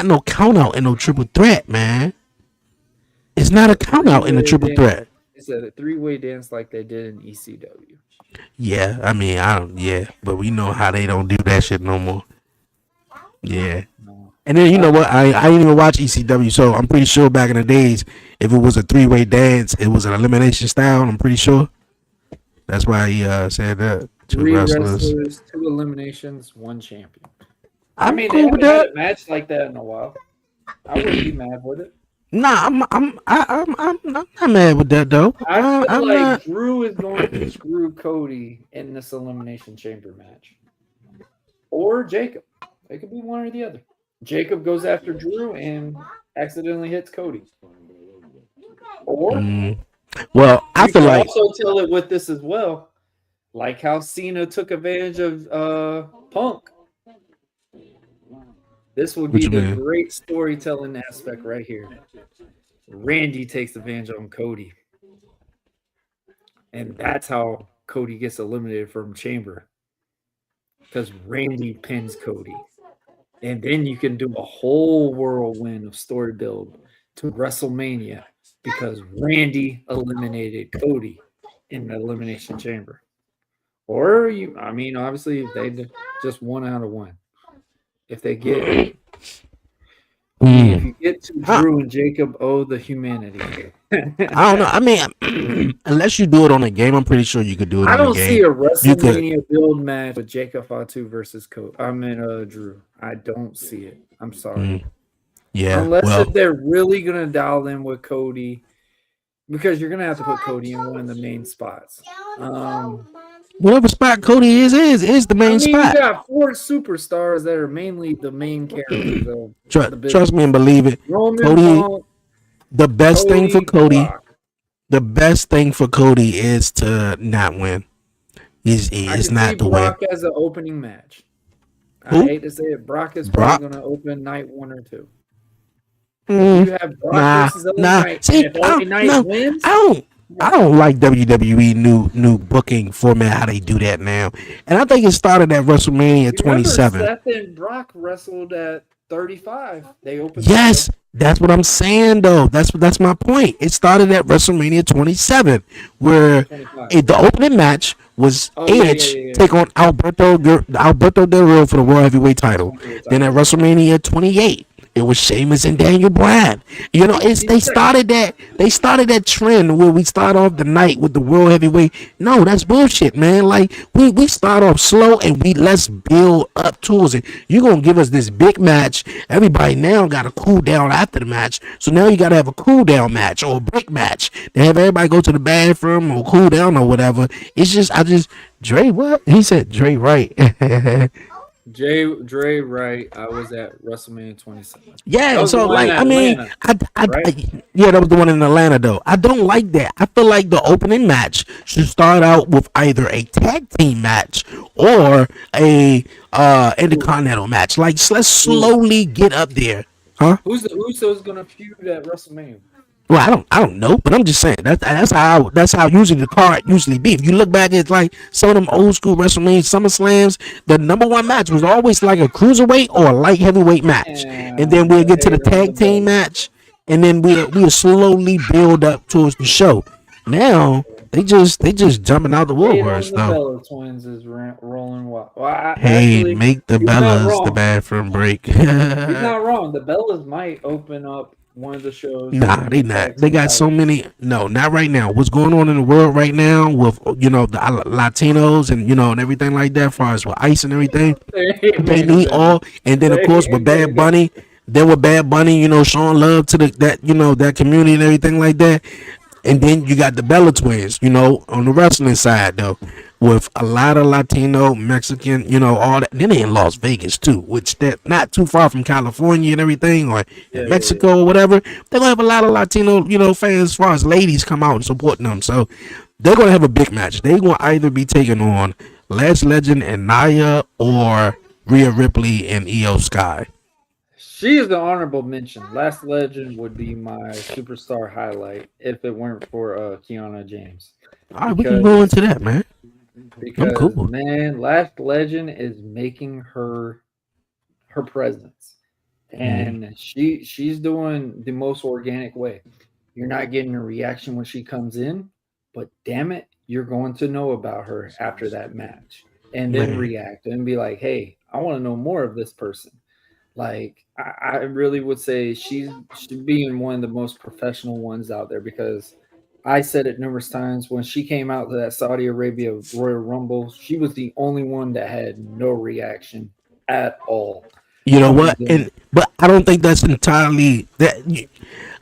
C: no count out in no triple threat, man. It's not a count out in a triple threat.
B: It's a 3-way dance like they did in ECW.
C: Yeah, I mean I don't. Yeah, but we know how they don't do that shit no more. Yeah.
B: No.
C: And then you know what? I didn't even watch ECW, so I'm pretty sure back in the days, if it was a 3-way dance, it was an elimination style. I'm pretty sure. That's why he said that.
B: 3 wrestlers, 2 eliminations, 1 champion. I
C: I'm
B: mean,
C: cool
B: they
C: with
B: haven't
C: that.
B: had a match like that in a while. I wouldn't be mad with it.
C: Nah, I'm not mad with that though.
B: I feel
C: I'm
B: like
C: not.
B: Drew is going to screw Cody in this elimination chamber match, or Jacob. It could be one or the other. Jacob goes after Drew and accidentally hits Cody. Or
C: Well, I
B: you
C: feel
B: can
C: like
B: also tell it with this as well, like how Cena took advantage of Punk. This would be
C: What you
B: the
C: mean?
B: great storytelling aspect right here. Randy takes advantage on Cody. And that's how Cody gets eliminated from Chamber. Because Randy pins Cody. And then you can do a whole whirlwind of story build to WrestleMania because Randy eliminated Cody in the Elimination Chamber. Or obviously, if they just 1 out of 1. If they get, if you get to Drew and Jacob, the humanity.
C: I don't know. I mean, unless you do it on a game, I'm pretty sure you could do it
B: I
C: on a
B: don't
C: game.
B: see a WrestleMania build match with Jacob Fatu versus Drew. I don't see it. I'm sorry.
C: Yeah.
B: Unless if they're really gonna dial in with Cody, because you're gonna have to put Cody in one of the main spots.
C: Whatever spot Cody is the main spot.
B: You got 4 superstars that are mainly the main characters of the business.
C: Trust me and believe it.
B: Roman
C: Cody,
B: Punk,
C: the best thing for Cody,
B: Brock.
C: the best thing for Cody is to not win. It's not to win.
B: Brock as an opening match.
C: Who?
B: I hate to say it. Brock is probably going to open night 1 or 2. You have Brock versus LA Knight,
C: See,
B: and if LA Knight wins,
C: I don't like WWE new booking format, how they do that now. And I think it started at WrestleMania 27.
B: Seth and Brock wrestled at 35. They opened.
C: Yes, that's what I'm saying though. That's my point. It started at WrestleMania 27, where the opening match was Edge take on Alberto Del Rio for the World Heavyweight title. Then at WrestleMania 28, it was Sheamus and Daniel Bryan. You know, they started that trend where we start off the night with the World Heavyweight. No, that's bullshit, man. Like we start off slow and let's build up towards it. You're gonna give us this big match. Everybody now got to cool down after the match. So now you gotta have a cool down match or a break match. They have everybody go to the bathroom or cool down or whatever. It's just Dre what? He said Dre right.
B: Dre, right? I was at WrestleMania 27. That
C: Yeah,
B: was the
C: so
B: one in
C: like I mean,
B: Atlanta, right?
C: yeah, that was the one in Atlanta though. I don't like that. I feel like the opening match should start out with either a tag team match or a
B: Who,
C: intercontinental match. Like let's
B: who,
C: slowly get up there, huh?
B: who's the Usos gonna feud at WrestleMania?
C: Well, I don't know, but I'm just saying that's how usually the card usually be. If you look back at like some of them old school WrestleMania SummerSlams, the number one match was always like a cruiserweight or a light heavyweight match, and then
B: And
C: we'll
B: the
C: get to the
B: hate on the
C: tag team
B: belly.
C: match, and then we'll slowly build up towards the show. Now they just jumping out the
B: Hate on
C: woodworks
B: the
C: though.
B: Bella twins is rolling wild. Well,
C: Hey,
B: actually,
C: make the
B: he's not
C: Bellas the
B: wrong.
C: bathroom break.
B: He's not wrong. The Bellas might open up one of the shows
C: Nah,
B: during
C: they
B: the
C: not.
B: tag
C: They
B: team
C: got so
B: title.
C: many. No, not right now. What's going on in the world right now with the Latinos and and everything like that, as far as with ICE and everything, they need
B: Amen.
C: all. And then of course with Bad
B: Amen.
C: Bunny, showing love to that community and everything like that. And then you got the Bella twins, on the wrestling side though, with a lot of Latino, Mexican, all that. Then they in Las Vegas too, which that not too far from California and everything, or in
B: Yeah.
C: Mexico or whatever. They're gonna have a lot of Latino, fans as far as ladies come out and supporting them. So they're gonna have a big match. They're gonna either be taking on Lash Legend and Naya or Rhea Ripley and Io Sky.
B: She is the honorable mention. Last Legend would be my superstar highlight if it weren't for Kiana James.
C: All right, we can go
B: Because
C: into that, man. I'm cool.
B: man, Last Legend is making her presence.
C: Mm.
B: And she's doing the most organic way. You're not getting a reaction when she comes in, but damn it, you're going to know about her after that match and then
C: Man,
B: react and be like, hey, I want to know more of this person. Like I really would say she's being one of the most professional ones out there because I said it numerous times when she came out to that Saudi Arabia Royal Rumble, she was the only one that had no reaction at all.
C: you know
B: Comes
C: what?
B: in,
C: But I don't think that's entirely that.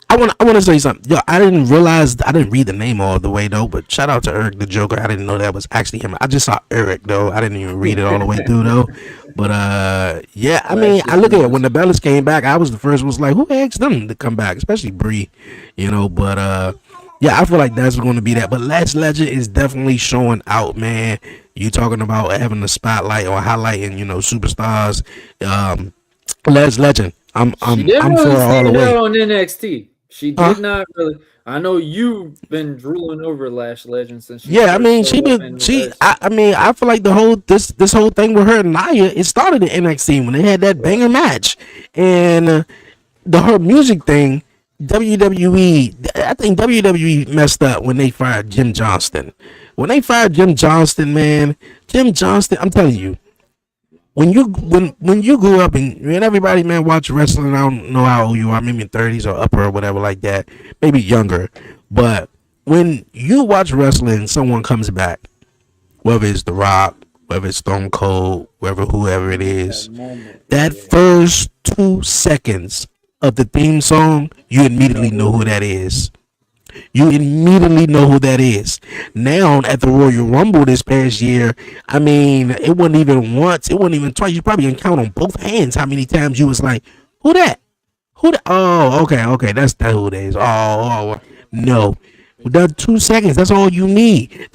C: I want to say something. Yo, I didn't realize I didn't read the name all the way though. But shout out to Eric the Joker. I didn't know that was actually him. I just saw Eric though. I didn't even read it all the way through though. But yeah. I
B: glad
C: mean, I
B: she's
C: look at
B: doing
C: it when
B: this.
C: the Bellas came back. I was the first. Was like, who asked them to come back? Especially Bree. But yeah, I feel like that's going to be that. But Last Legend is definitely showing out, man. You talking about having the spotlight or highlighting, superstars. Um, Last Legend. I'm
B: She
C: I'm
B: didn't
C: I'm for
B: really
C: her all the
B: stand
C: way.
B: out on NXT. She
C: Huh?
B: did not really. I know you've been drooling over Lash Legend since she
C: Yeah, I
B: first
C: mean,
B: showed
C: she
B: up
C: been
B: in
C: she.
B: the
C: I mean, I feel like the whole this whole thing with her and Naya, it started in NXT when they had that
B: yeah.
C: banger match, and the her music thing. WWE, I think WWE messed up when they fired Jim Johnston. When they fired Jim Johnston, man, Jim Johnston, I'm telling you, when you grew up and everybody man watch wrestling, I don't know how old you are, maybe in 30s or upper or whatever like that, maybe younger, but when you watch wrestling, someone comes back, whether it's The Rock, whether it's Stone Cold, whoever it
B: That
C: is,
B: moment.
C: that
B: Yeah.
C: first 2 seconds of the theme song, you
B: You know
C: immediately know
B: who
C: who
B: it
C: that
B: is.
C: is. You immediately know who that is. Now at the Royal Rumble this past year, I mean, it wasn't even once, it wasn't even twice. You probably can count on both hands how many times you was like, "Who that? Who that? Oh, okay, that's who it is." No, that 2 seconds. That's all you need.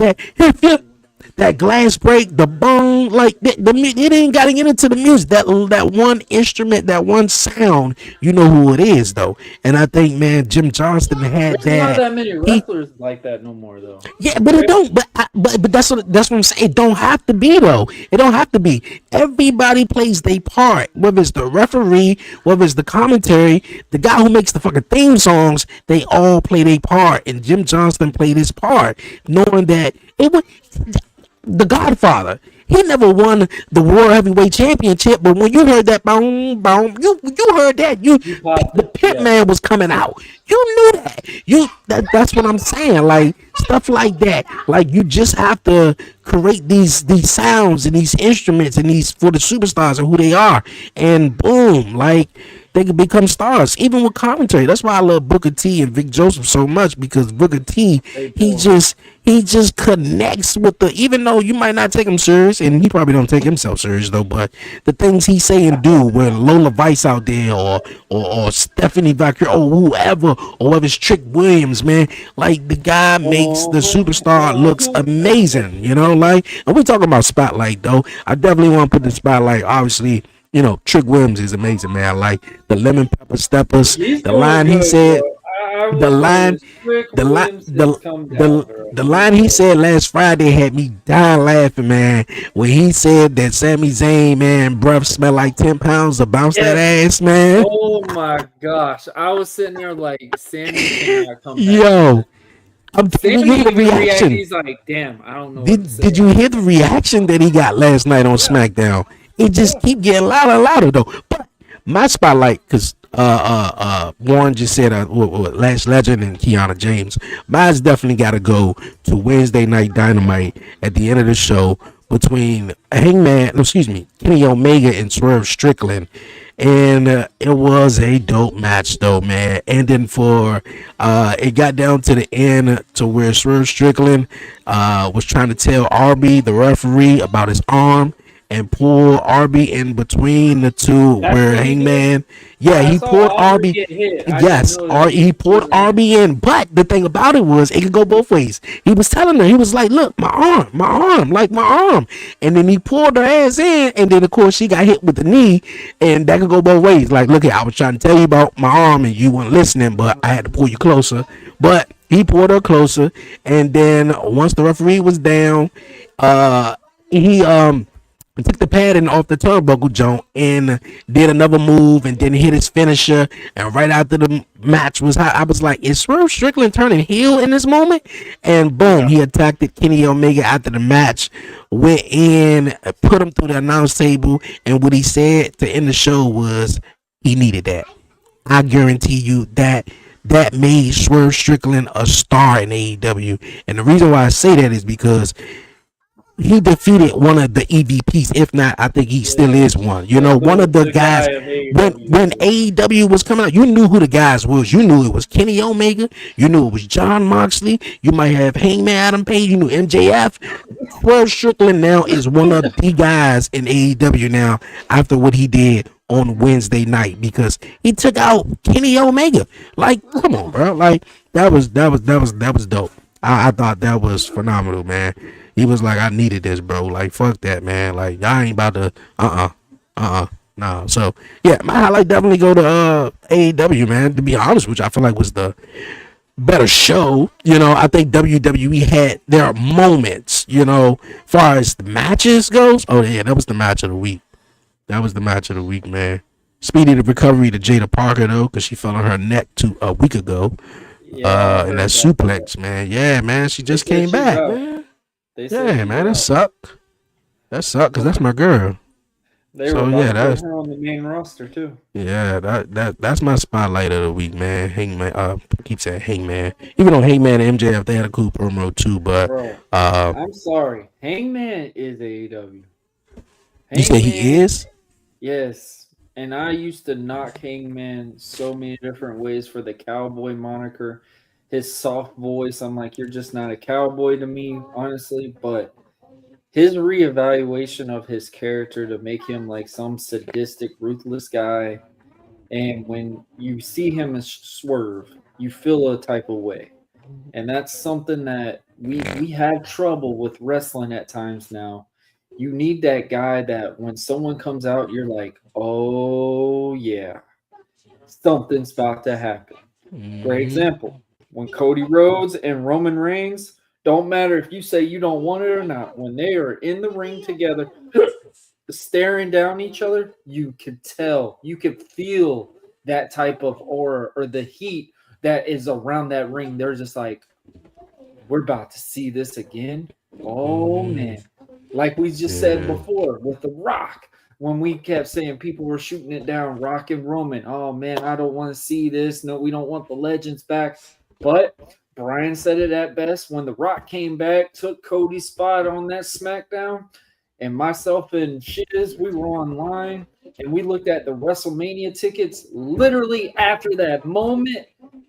C: That glass break, the bong, like it ain't got to get into the music. That one instrument, that one sound, you know who it is though. And I think, man, Jim Johnston had
B: There's not
C: that.
B: that many
C: He
B: wrestlers like that no more, though.
C: Yeah, but it
B: Right?
C: don't. But that's what I'm saying. It don't have to be though. It don't have to be. Everybody plays their part. Whether it's the referee, whether it's the commentary, the guy who makes the fucking theme songs, they all play their part. And Jim Johnston played his part, knowing that it was the Godfather. He never won the World Heavyweight Championship, but when you heard that boom, boom, you heard that
B: You popped
C: the
B: it.
C: Pit
B: Yeah.
C: Man was coming out. You knew that. That's what I'm saying. Like stuff like that. Like you just have to create these sounds and these instruments and these for the superstars and who they are. And boom, like they could become stars, even with commentary. That's why I love Booker T and Vic Joseph so much, because Booker T, he just connects with the, even though you might not take him serious, and he probably don't take himself serious though, but the things he say and do, when Lola Vice out there, or Stephanie Vaquer, or whether it's Trick Williams, man, like the guy makes the superstar looks amazing, like, and we talking about spotlight though. I definitely want to put the spotlight, obviously. Trick Williams is amazing, man. Like the lemon pepper steppers, the line he said, the line, the line, the line he said last Friday had me dying laughing, man. When he said that Sami Zayn, man, breath smell like 10 pounds of bounce that ass, man.
B: Oh my gosh, I was sitting there like, Sami cannot come back.
C: Yo.
B: Did you hear the reaction? He's like, damn, I don't know.
C: Did you hear the reaction that he got last night on SmackDown? It just keep getting louder and louder though. But my spotlight, because Warren just said Lash Legend and Kiana James. Mine's definitely got to go to Wednesday Night Dynamite at the end of the show between Kenny Omega and Swerve Strickland. And it was a dope match though, man. And then it got down to the end to where Swerve Strickland was trying to tell RB, the referee, about his arm, and pull RB in between the two. Where Hangman, he pulled RB. Yes, he pulled RB in. But the thing about it was, it could go both ways. He was telling her, he was like, "Look, my arm," and then he pulled her ass in, and then of course she got hit with the knee, and that could go both ways. Like, look, I was trying to tell you about my arm, and you weren't listening, but I had to pull you closer. But he pulled her closer, and then once the referee was down, he took the padding off the turnbuckle joint and did another move, and then hit his finisher. And right after the match was hot, I was like, is Swerve Strickland turning heel in this moment? And boom, he attacked Kenny Omega after the match, went in, put him through the announce table, and what he said to end the show was he needed that. I guarantee you that made Swerve Strickland a star in AEW. And the reason why I say that is because he defeated one of the EVPs. If not, I think he still is one. One of the guys. When AEW was coming out, you knew who the guys was. You knew it was Kenny Omega. You knew it was John Moxley. You might have Hangman Adam Page. You knew MJF. Swerve Strickland now is one of the guys in AEW now after what he did on Wednesday night, because he took out Kenny Omega. Like, come on, bro. Like, that was dope. I thought that was phenomenal, man. He was like, I needed this, bro. Like, fuck that, man. Like, y'all ain't about to, no. So, yeah, my highlight definitely go to AEW, man. To be honest with you, I feel like was the better show. I think WWE had their moments, far as the matches goes. Oh, yeah, that was the match of the week. Man. Speedy the recovery to Jada Parker, though, because she fell on her neck a week ago. And that suplex, man. Yeah, man, she just came back, man. Yeah, man, that sucked. Because that's my girl.
B: They were about to put her on the main roster too.
C: Yeah, that's my spotlight of the week, man. Hangman, I keep saying Hangman. Even though Hangman and MJF, they had a cool promo too, but
B: I'm sorry, Hangman is AEW.
C: You say he is?
B: Yes, and I used to knock Hangman so many different ways for the cowboy moniker. His soft voice, I'm like, you're just not a cowboy to me, honestly. But his reevaluation of his character to make him like some sadistic, ruthless guy, and when you see him as Swerve, you feel a type of way. And that's something that we have trouble with wrestling at times now. You need that guy that when someone comes out, you're like, oh, yeah, something's about to happen. Great example. When Cody Rhodes and Roman Reigns, don't matter if you say you don't want it or not, when they are in the ring together, staring down each other, you can tell, you can feel that type of aura or the heat that is around that ring. They're just like, we're about to see this again. Oh, man. Like we just said before with The Rock, when we kept saying people were shooting it down, Rock and Roman. Oh, man, I don't want to see this. No, we don't want the legends back. But Brian said it at best. When The Rock came back, took Cody's spot on that SmackDown, And myself and Shiz, we were online and we looked at the WrestleMania tickets. Literally after that moment,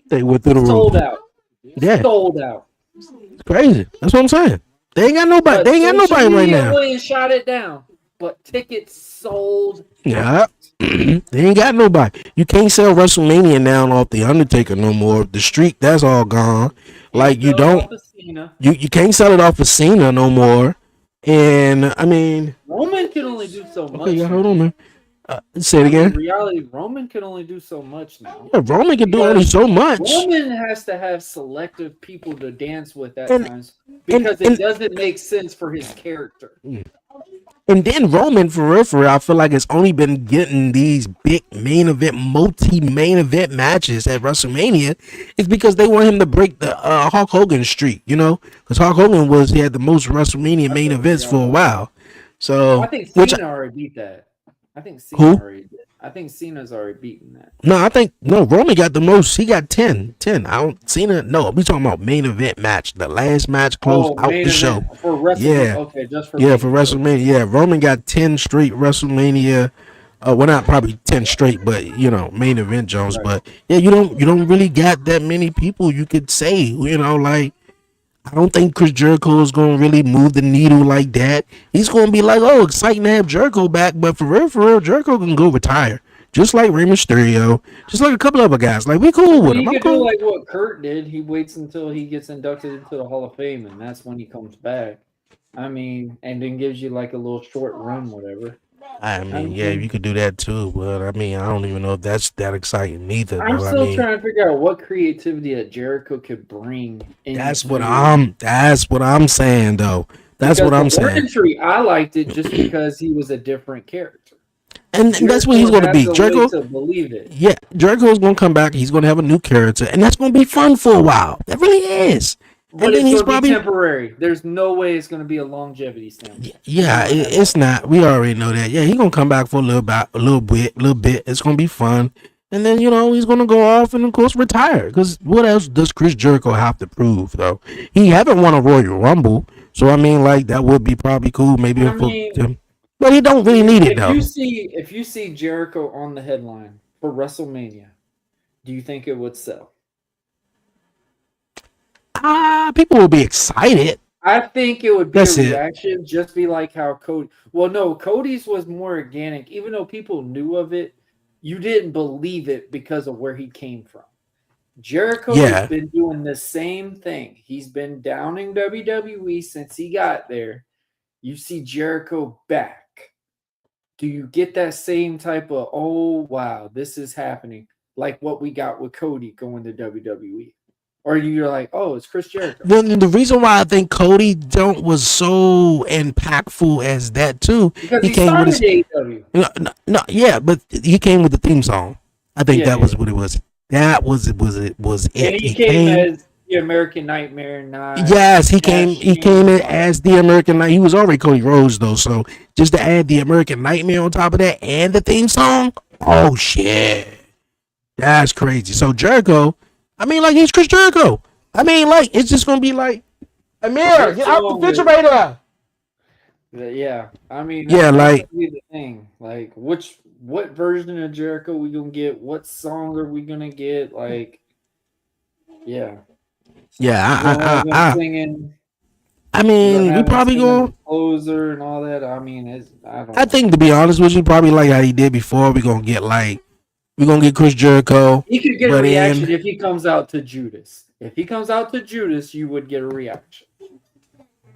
C: They went through the
B: sold
C: roof.
B: out.
C: Yeah,
B: Sold out.
C: it's crazy. That's what I'm saying. They ain't got nobody.
B: But
C: They ain't got
B: social
C: nobody right
B: media
C: now.
B: went and shot it down. But tickets sold
C: Yeah,
B: out.
C: they ain't got nobody. You can't sell WrestleMania now off the Undertaker no more. The streak, that's all gone. Like you
B: Sell it
C: don't.
B: off of Cena.
C: You can't sell it off of Cena no more. And I mean,
B: Roman can only do so much.
C: okay, yeah,
B: now.
C: hold on, man. Say it
B: In
C: again.
B: reality, Roman can only do so much now.
C: Yeah, Roman can do only so much.
B: Roman has to have selective people to dance with at
C: And-
B: times because it doesn't make sense for his character.
C: And then Roman, for real, I feel like it's only been getting these big multi-main event matches at WrestleMania. It's because they want him to break the Hulk Hogan streak, you know? Because Hulk Hogan he had the most WrestleMania main events for a while. So,
B: I think Cena already beat that. I think Cena
C: Who?
B: already did. I think Cena's already beaten that.
C: No, Roman got the most. He got 10. I don't Cena. No, we talking about main event match. The last match closed out
B: main
C: the
B: event
C: show.
B: for WrestleMania.
C: Yeah.
B: Okay, just for
C: Yeah, for WrestleMania. Yeah, Roman got 10 straight WrestleMania. Well, not probably 10 straight, but you know, main event Jones.
B: Right.
C: But yeah, you don't really got that many people you could say. You know, like I don't think Chris Jericho is going to really move the needle like that. He's going to be like, oh, exciting to have Jericho back, but for real, Jericho can go retire. Just like Rey Mysterio, just like a couple other guys. Like, we cool with him.
B: He
C: I'm
B: could
C: cool.
B: do like what Kurt did. He waits until he gets inducted into the Hall of Fame, and that's when he comes back. I mean, and then gives you like a little short run, whatever.
C: I mean, yeah, you could do that too, but I mean, I don't even know if that's that exciting either.
B: I'm
C: though.
B: still trying to figure out what creativity that Jericho could bring.
C: That's what I'm saying, though. That's what I'm saying.
B: Entry, I liked it just because he was a different character.
C: And that's what he's going to be. Jericho,
B: to believe it.
C: Yeah, Jericho's going to come back. He's going to have a new character, and that's going to be fun for a while. That really is.
B: But it's going to be temporary. There's no way it's going to be a longevity standpoint.
C: Yeah, it's not. We already know that. Yeah, he's going to come back for a little bit. It's going to be fun. And then, you know, he's going to go off and, of course, retire. Because what else does Chris Jericho have to prove, though? He haven't won a Royal Rumble. So, I mean, like, that would be probably cool. Maybe but he don't really need it, though.
B: If you see Jericho on the headline for WrestleMania, do you think it would sell?
C: People will be excited.
B: I think it would be a reaction, just be like how Cody. Well, no, Cody's was more organic. Even though people knew of it, you didn't believe it because of where he came from. Jericho has been doing the same thing. He's been downing WWE since he got there. You see Jericho back. Do you get that same type of, oh, wow, this is happening, like what we got with Cody going to WWE? Or you're like, oh, it's Chris Jericho.
C: The reason why I think Cody was so impactful as that too,
B: because he came with
C: AEW. No, yeah, but he came with the theme song. I think that was what it was. That was it.
B: And he came as the American Nightmare.
C: Yes, he came in as the American Nightmare. He was already Cody Rhodes though, so just to add the American Nightmare on top of that and the theme song, oh shit, that's crazy. So Jericho. I mean, like, he's Chris Jericho. I mean, like, it's just going to be like, Amir, get out the refrigerator.
B: Yeah. I mean,
C: like,
B: be the thing. Like, what version of Jericho we going to get? What song are we going to get? Like, yeah.
C: Yeah,
B: singing.
C: I mean, we probably going to
B: closer and all that. I mean,
C: I think, to be honest with you, probably like how he did before, we're going to get, like, we're going to get Chris Jericho.
B: He could get a reaction if he comes out to Judas. If he comes out to Judas, you would get a reaction.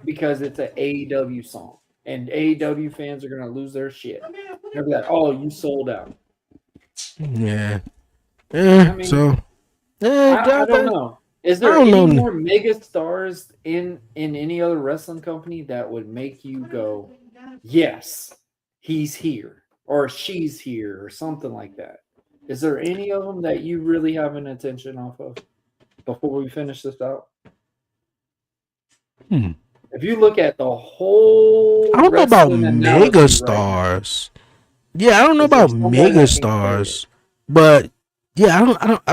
B: Because it's an AEW song. And AEW fans are going to lose their shit. They'll be like, oh, you sold out.
C: Yeah.
B: I mean, I don't know. Is there any more megastars in any other wrestling company that would make you go, yes, he's here. Or she's here. Or something like that? Is there any of them that you really have an attention off of before we finish this out? If you look at the whole,
C: I don't know about megastars. Right? Yeah, I don't know about megastars, but yeah, I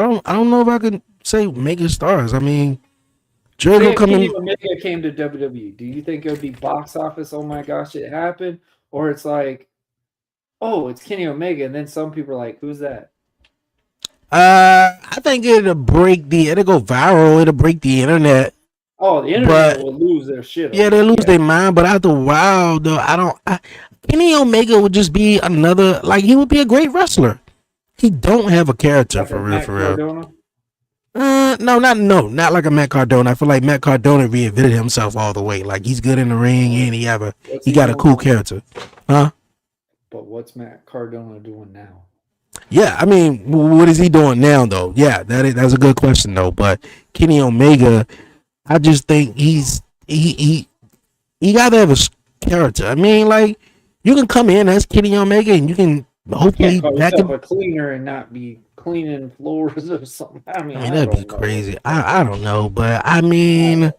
C: don't know if I can say megastars. I mean, Jericho
B: Say if Kenny
C: coming.
B: Omega came to WWE, do you think it would be box office? Oh my gosh, it happened, or it's like, oh, it's Kenny Omega, and then some people are like, who's that?
C: I think it'll go viral. It'll break the internet.
B: Oh, the internet will lose their shit.
C: Yeah, they lose their mind. But after a while, though, Kenny Omega would just be another. Like, he would be a great wrestler. He don't have a character for real. No, not like a Matt Cardona. I feel like Matt Cardona reinvented himself all the way. Like, he's good in the ring and he got a cool character, huh?
B: But what's Matt Cardona doing now?
C: Yeah, I mean, what is he doing now though? Yeah, that's a good question though. But Kenny Omega, I just think he gotta have a character. I mean, like, you can come in as Kenny Omega and you can hopefully
B: call yourself a cleaner and not be cleaning floors or something. I mean
C: that'd be crazy. I don't know, but I mean,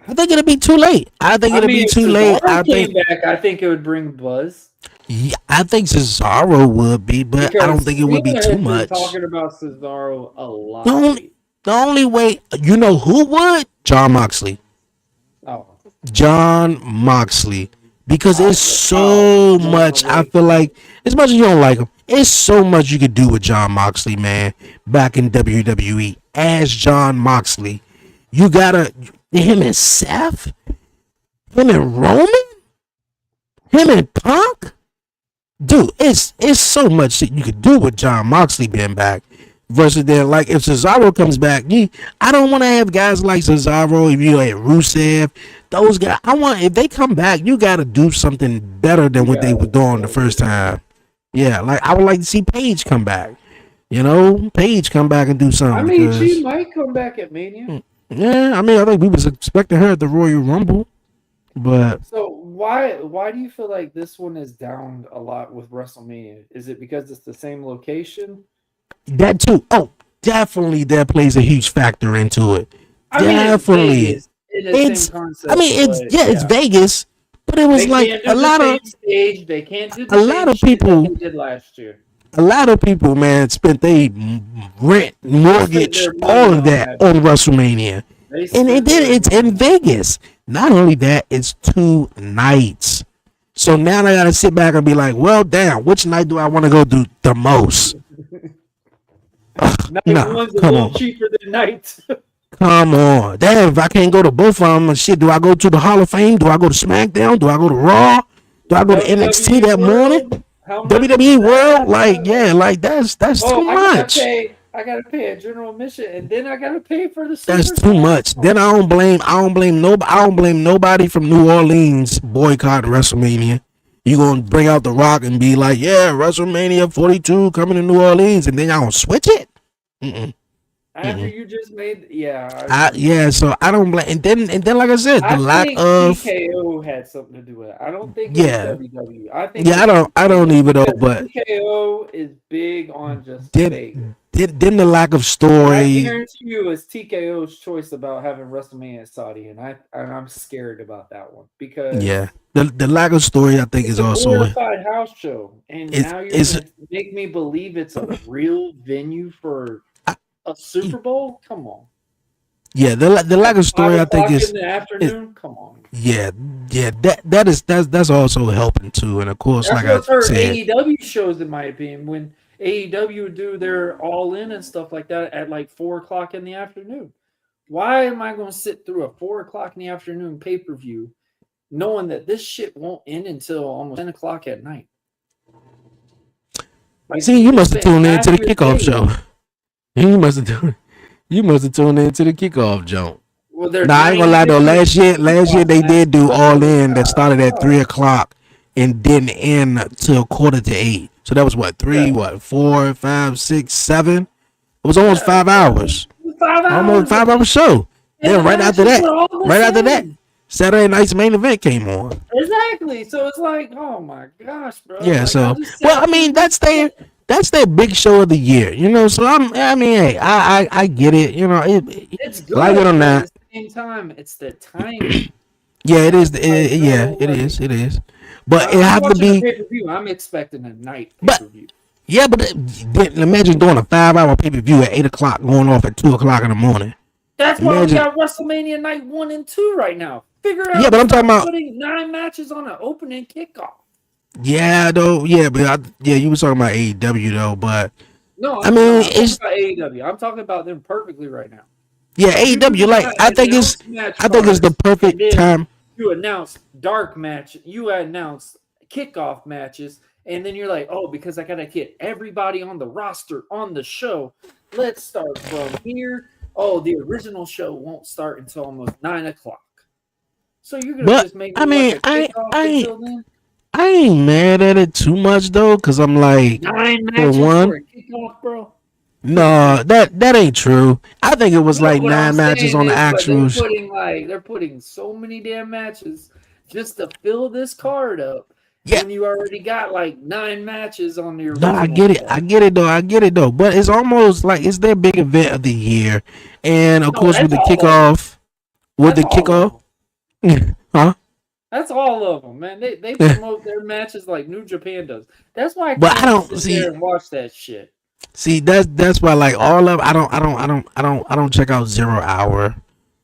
C: I think it'll be too late. I think
B: I think it would bring buzz.
C: Yeah, I think Cesaro would be, but because I don't think it would be too much.
B: Talking about Cesaro a lot.
C: The only way, you know who would? John Moxley.
B: Oh.
C: John Moxley. Because it's so much, I feel like, as much as you don't like him, it's so much you could do with John Moxley, man, back in WWE as John Moxley. You gotta, him and Seth, him and Roman, him and Punk. Dude, it's so much that you could do with John Moxley being back. Versus then, like, if Cesaro comes back, I don't want to have guys like Cesaro, if you had Rusev, those guys. If they come back, you got to do something better than what they were doing the first time. Yeah, like, I would like to see Paige come back. You know, Paige come back and do something.
B: I mean, she might come back at Mania.
C: Yeah, I mean, I think we was expecting her at the Royal Rumble. But
B: so why do you feel like this one is down a lot with WrestleMania? Is it because it's the same location?
C: That too. Oh, definitely that plays a huge factor into it. Definitely. It's Vegas, but it was like a lot of
B: stage. They can't do
C: a lot of people
B: did last year.
C: A lot of people, man, spent their rent, mortgage, all of that on WrestleMania. And it's in Vegas. Not only that, it's 2 nights. So now I gotta sit back and be like, well, damn, which night do I want to go do the most?
B: One's a little cheaper than night.
C: Come on. Damn, if I can't go to both of them, shit, do I go to the Hall of Fame? Do I go to SmackDown? Do I go to Raw? Do I go to NXT that morning? WWE World? Like, yeah, like that's too much.
B: I gotta pay a general admission, and then I gotta pay for the.
C: That's too much. Then I don't blame nobody from New Orleans boycott WrestleMania. You gonna bring out The Rock and be like, yeah, WrestleMania 42 coming to New Orleans, and then y'all gonna switch it?
B: After you just made,
C: so I don't blame. And then, like I said, the lack of
B: TKO had something to do with it. I don't think it was WWE. I think
C: I don't even know, but
B: TKO is big on just
C: then the lack of story.
B: I guarantee you, it's TKO's choice about having WrestleMania in Saudi, and I'm scared about that one because
C: the lack of story I think is also
B: a glorified house show, and now you're gonna make me believe it's a real venue for a Super Bowl. Come on.
C: Yeah, the lack of story I think is
B: in the afternoon. Come on.
C: Yeah, that's also helping too, and of course,
B: that's
C: like I said,
B: AEW shows, in my opinion, when AEW do their All In and stuff like that at like 4:00 in the afternoon. Why am I going to sit through a 4:00 in the afternoon pay-per-view knowing that this shit won't end until almost 10:00 at night?
C: Like, see, you must have tuned in to the kickoff show. You must have tuned in to the kickoff joint.
B: Well,
C: I ain't gonna lie though. Last year they did do All In that started at 3:00 and didn't end till 7:45. So that was what, 4, 5, 6, 7? It was almost 5 hours.
B: 5 hours.
C: Almost 5 hour show. Then right after that, Saturday night's main event came on.
B: Exactly. So it's like, oh my gosh, bro.
C: Yeah.
B: Like,
C: so I mean, that's their big show of the year, you know. So hey, I get it, you know.
B: It's good,
C: like it or not.
B: At the same time, it's the timing.
C: Yeah, it is. It is. But it have to be.
B: Pay-per-view. I'm expecting a night
C: But
B: pay-per-view.
C: imagine doing a 5 hour pay-per-view at 8:00, going off at 2:00 in the morning.
B: That's why we got WrestleMania night 1 and 2 right now. Figure out.
C: Yeah, but I'm talking about
B: putting 9 matches on an opening kickoff.
C: Yeah, though. Yeah, but you were talking about AEW though, but
B: no,
C: I mean,
B: I'm talking about AEW. I'm talking about them perfectly right now.
C: Yeah, AEW. Like I think it's the perfect time.
B: You announce dark match. You announce kickoff matches, and then you're like, oh, because I gotta get everybody on the roster on the show. Let's start from here. Oh, the original show won't start until almost 9 o'clock. So you're gonna just make. I mean,
C: I ain't mad at it too much though, cause I'm like
B: 9 matches for a kickoff, bro.
C: No, that ain't true. I think it was like 9 matches on the actual.
B: They're putting so many damn matches just to fill this card up.
C: Yeah.
B: When you already got like 9 matches on your.
C: No, I get it though. But it's almost like it's their big event of the year, and of course with the kickoff, huh?
B: That's all of them, man. They promote their matches like New Japan does. That's why
C: I don't sit
B: there and watch that shit.
C: See, that's why like all of I don't check out 0 Hour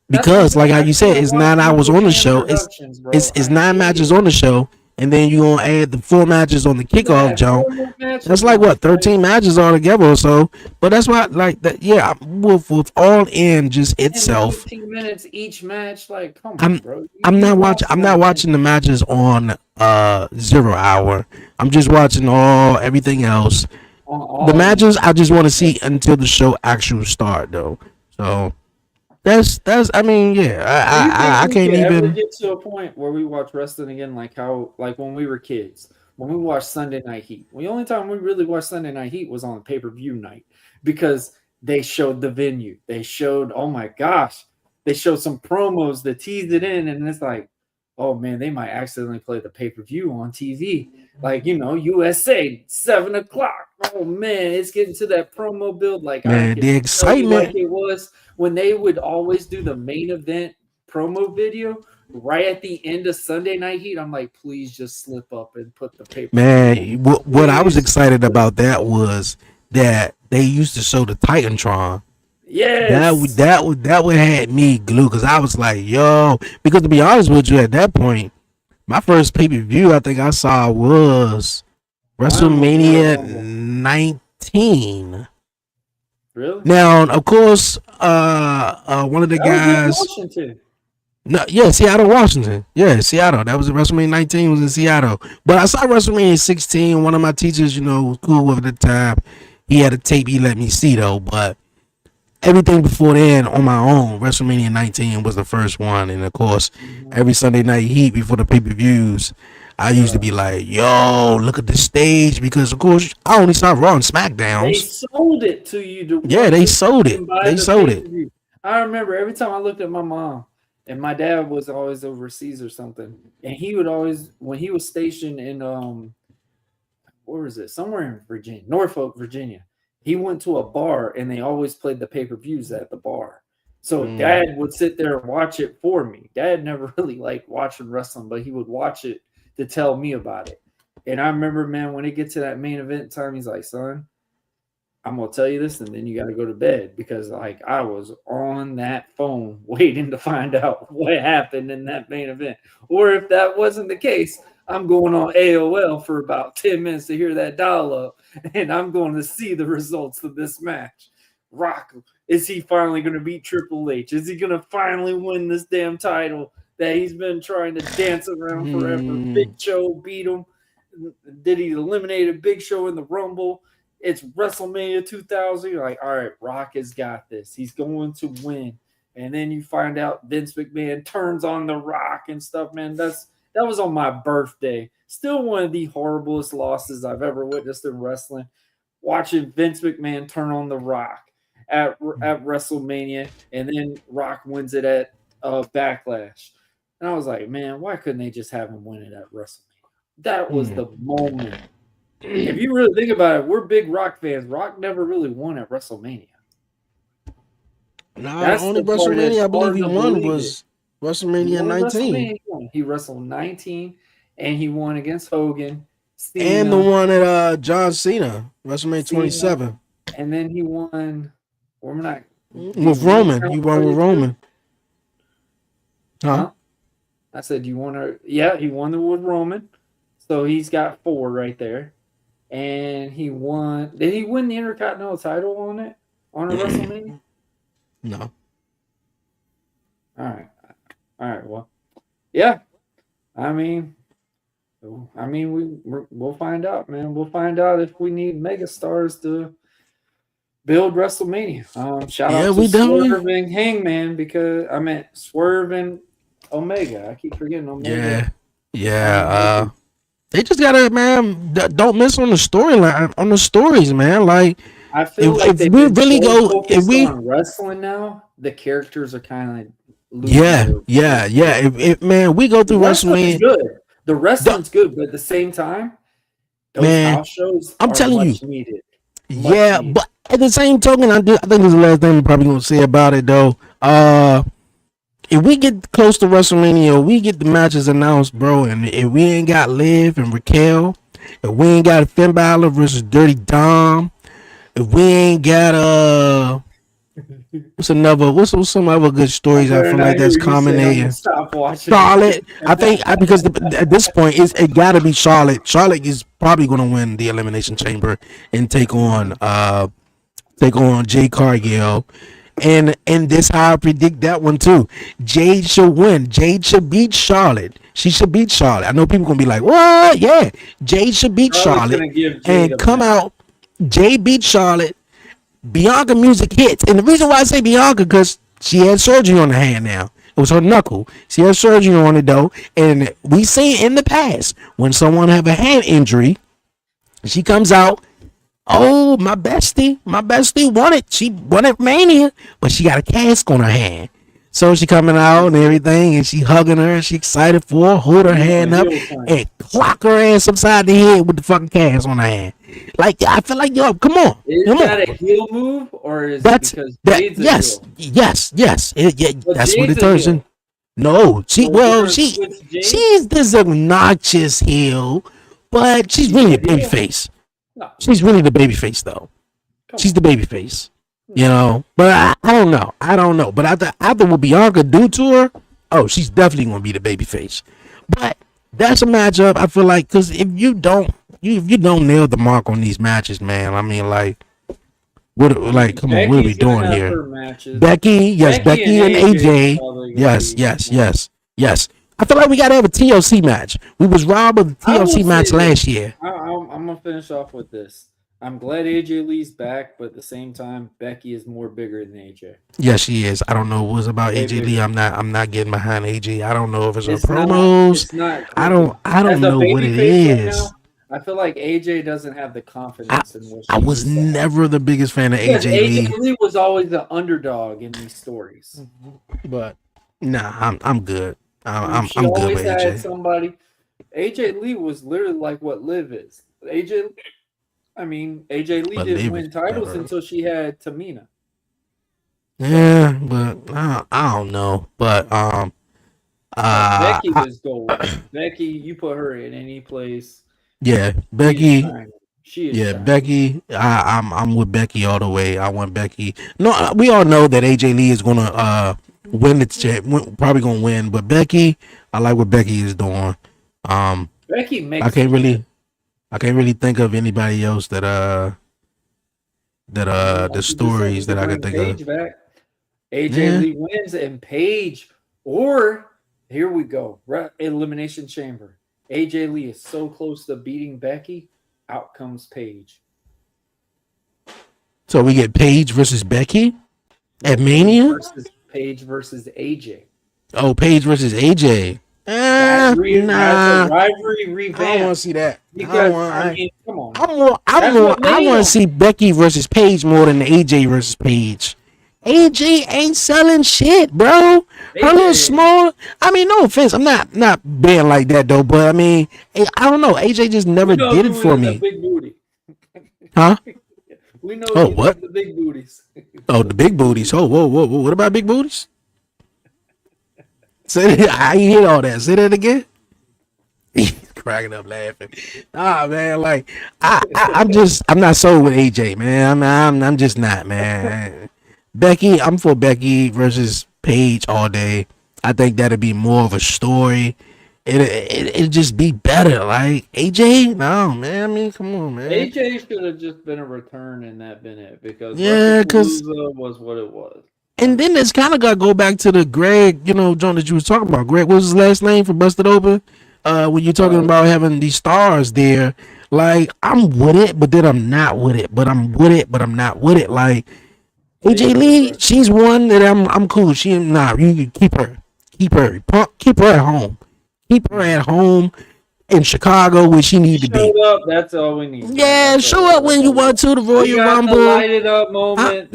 C: because like how you said it's 9 hours on the show. It's 9 matches on the show, and then you gonna add the 4 matches on the kickoff, Joe. That's like what 13 matches altogether or so. But that's why like that. Yeah, with All In just itself.
B: 15 minutes each match. Like come on, bro.
C: I'm not watching the matches on 0 Hour. I'm just watching everything else. The matches I just want to see until the show actually start though. So that's I mean I can't even
B: get to a point where we watch wrestling again like when we were kids, when we watched Sunday Night Heat. The only time we really watched Sunday Night Heat was on pay-per-view night because they showed the venue. They showed they showed some promos that teased it in, and it's like, oh man, they might accidentally play the pay-per-view on TV. Like, USA 7 o'clock. Oh man, it's getting to that promo build. Like,
C: man, the excitement
B: like it was when they would always do the main event promo video right at the end of Sunday Night Heat. I'm like, please just slip up and put the pay-per-view.
C: Man, what I was excited about that was that they used to show the Titantron.
B: Yes.
C: That would had me glued because I was like, yo, because to be honest with you, at that point, my first pay-per-view I think I saw was WrestleMania 19.
B: Really?
C: Now, of course, one of the guys. Seattle, Washington. Yeah, Seattle. That was WrestleMania 19 was in Seattle. But I saw WrestleMania 16. One of my teachers, was cool with it at the time. He had a tape he let me see though, but everything before then on my own, WrestleMania 19 was the first one, and of course, every Sunday Night Heat before the pay-per-views, I used to be like, "Yo, look at the stage," because of course I only saw Raw and SmackDowns.
B: They sold it to you.
C: They sold it. They sold it.
B: I remember every time I looked at my mom, and my dad was always overseas or something, and he would always, when he was stationed in where was it? Somewhere in Virginia, Norfolk, Virginia. He went to a bar and they always played the pay-per-views at the bar. So Dad would sit there and watch it for me. Dad never really liked watching wrestling, but he would watch it to tell me about it. And I remember, man, when it gets to that main event time, he's like, son, I'm going to tell you this and then you got to go to bed, because like I was on that phone waiting to find out what happened in that main event. Or if that wasn't the case, I'm going on AOL for about 10 minutes to hear that dial up, and I'm going to see the results of this match. Rock, is he finally going to beat Triple H? Is he going to finally win this damn title that he's been trying to dance around forever? Big Show beat him. Did he eliminate Big Show in the Rumble? It's WrestleMania 2000. You're like, all right, Rock has got this. He's going to win. And then you find out Vince McMahon turns on The Rock and stuff, man. That was on my birthday. Still one of the horriblest losses I've ever witnessed in wrestling. Watching Vince McMahon turn on The Rock at WrestleMania, and then Rock wins it at Backlash. And I was like, man, why couldn't they just have him win it at WrestleMania? That was the moment. If you really think about it, we're big Rock fans. Rock never really won at WrestleMania.
C: No, the only WrestleMania I believe he won was WrestleMania 19.
B: He wrestled 19, and he won against Hogan. Cena,
C: and the one at John Cena, WrestleMania 27.
B: And then he won.
C: With Roman, you won with Roman, huh?
B: Huh? I said you want to. Yeah, he won the with Roman, so he's got 4 right there, and he won. Did he win the Intercontinental title on a WrestleMania?
C: No.
B: All right. Well, yeah. I mean, we'll find out, man. We'll find out if we need megastars to build WrestleMania. Shout
C: Yeah,
B: out to
C: we definitely.
B: Swerve and Hangman because I meant Swerve and Omega. I keep forgetting Omega.
C: Yeah. They just gotta, man. Don't miss on the storyline, on the stories, man. Like,
B: I feel
C: if
B: like they've
C: we
B: been
C: really
B: so
C: go, if
B: focused
C: we,
B: on wrestling now, the characters are kind of losing their.
C: yeah. If man, we go
B: The
C: through
B: wrestling's
C: WrestleMania,
B: good. The wrestling's good, but at the same time, those
C: man.
B: house shows
C: I'm
B: are
C: telling you,
B: much needed.
C: yeah. But at the same token, I think this is the last thing we're probably gonna say about it, though. If we get close to WrestleMania, we get the matches announced, bro, and if we ain't got Liv and Raquel, if we ain't got Finn Balor versus Dirty Dom, if we ain't got what's some other good stories I feel like that's culminating.
B: Stop watching.
C: Charlotte, because at this point it gotta be Charlotte. Charlotte is probably gonna win the Elimination Chamber and take on Jay Cargill. And this how I predict that one too. Jade should win. Jade should beat Charlotte. She should beat Charlotte. I know people gonna be like, "What? Yeah, Jade should beat Charlotte and come out." Jade beat Charlotte. Bianca music hits, and the reason why I say Bianca because she had surgery on her hand. Now it was her knuckle. She had surgery on it though, and we seen in the past when someone have a hand injury, she comes out. Oh, my bestie won it. She won it Mania, but she got a cast on her hand. So she coming out and everything, and she hugging her. She excited for her, hold her hand up, and clock her ass upside the head with the fucking cast on her hand. Like, I feel like, yo, come on.
B: Is that a heel move, or is it because Jade's a heel?
C: Yes. That's
B: Jade's
C: what it turns in. No, she's this obnoxious heel, but she's really a baby face.
B: No.
C: She's really the baby face, though. She's the baby face. You know, but I don't know. But after what Bianca do to her, oh, she's definitely gonna be the baby face. But that's a matchup. I feel like because if you don't nail the mark on these matches, man. I mean, like, come on, what are we doing here? Becky and AJ. Yes. I feel like we gotta have a TLC match. We was robbed of the TLC match last year.
B: I'm gonna finish off with this. I'm glad AJ Lee's back, but at the same time, Becky is more bigger than AJ.
C: Yes, she is. I don't know what's about AJ Lee. I'm not getting behind AJ. I don't know if it's her promos. I don't know what it is.
B: Right now, I feel like AJ doesn't have the confidence in what
C: I was never the biggest fan of AJ Lee.
B: AJ Lee was always the underdog in these stories.
C: But nah, I'm good. I'm good with
B: AJ.
C: AJ.
B: AJ Lee was literally like what Liv is. AJ Lee didn't win titles until she had Tamina.
C: Yeah, but I don't know. But
B: Becky was gold. Becky, you put her in any place.
C: Yeah, Becky.
B: She is.
C: Yeah, Becky. I'm with Becky all the way. I want Becky. No, we all know that AJ Lee is gonna win the probably gonna win. But Becky, I like what Becky is doing.
B: Becky makes.
C: I can't really think of anybody else that the stories that I could think of.
B: Back. AJ Lee wins and Paige, or here we go, Elimination Chamber. AJ Lee is so close to beating Becky. Out comes Paige.
C: So we get Paige versus Becky at Mania.
B: Paige versus AJ.
C: Oh, Paige versus AJ.
B: That's a rivalry revamp.
C: I don't want to see that.
B: Because come on.
C: I want to see Becky versus Paige more than AJ versus Paige. AJ ain't selling shit, bro. Her little small. I mean, no offense. I'm not being like that though. But I mean, I don't know. AJ just never did it for me.
B: Big booty.
C: Huh?
B: We know.
C: Oh, what?
B: The big booties.
C: Oh, the big booties. Oh, whoa. What about big booties? Say that. I ain't hear all that. Say that again. He's cracking up laughing. Nah, man. Like I'm not sold with AJ, man. I'm just not, man. Becky, I'm for Becky versus Paige all day. I think that'd be more of a story. It'd just be better. Like AJ, no man. I mean, come on, man.
B: AJ should have just been a return and that been it because
C: Yeah, cause
B: WrestlePalooza was what it was.
C: and then it's kind of got to go back to the Greg, John that you was talking about. Greg, what's his last name for Busted Open? When you're talking about having these stars there, like I'm with it, but then I'm not with it. But I'm with it, but I'm not with it. Like AJ Lee, she's one that I'm cool. You can keep her, keep her at home, keep her at home in Chicago where she need to be.
B: Show up, that's all we need.
C: Yeah, show up when you want to the Royal Rumble.
B: The light it up moment.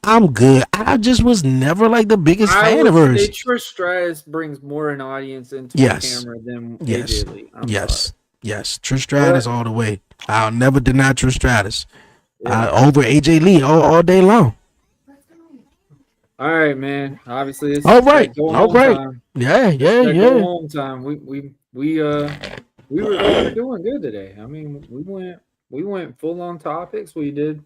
C: I'm good. I just was never like the biggest fan of hers.
B: Trish Stratus brings more an audience into the camera than AJ Lee.
C: Yes. Trish Stratus all the way. I'll never deny Trish Stratus. Over AJ Lee all day long.
B: All right, man. Obviously, it's
C: all right.
B: Time.
C: Yeah.
B: Go home time. We were doing good today. I mean, we went full on topics. We did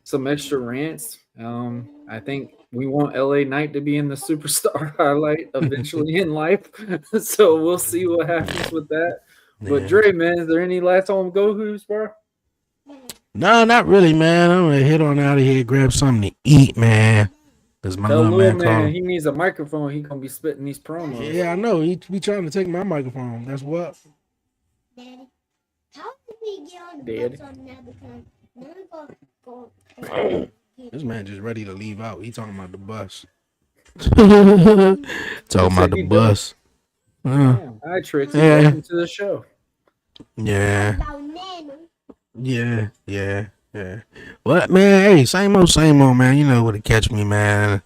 B: some extra rants. I think we want LA Knight to be in the superstar highlight eventually in life. So we'll see what happens with that. But Dre, man, is there any last home go-who's, bro?
C: No, not really, man. I'm gonna head on out of here, grab something to eat, man. Cause my little man
B: he needs a microphone. He gonna be spitting these promos.
C: Yeah, I know. He be trying to take my microphone. That's what.
D: Daddy, how did we get on the bus on that? Because
C: this man just ready to leave out. He talking about the bus. Talking about the bus.
B: Hi, Trixie. Welcome to the show.
C: Yeah. What, man? Hey, same old, man. You know where to catch me, man.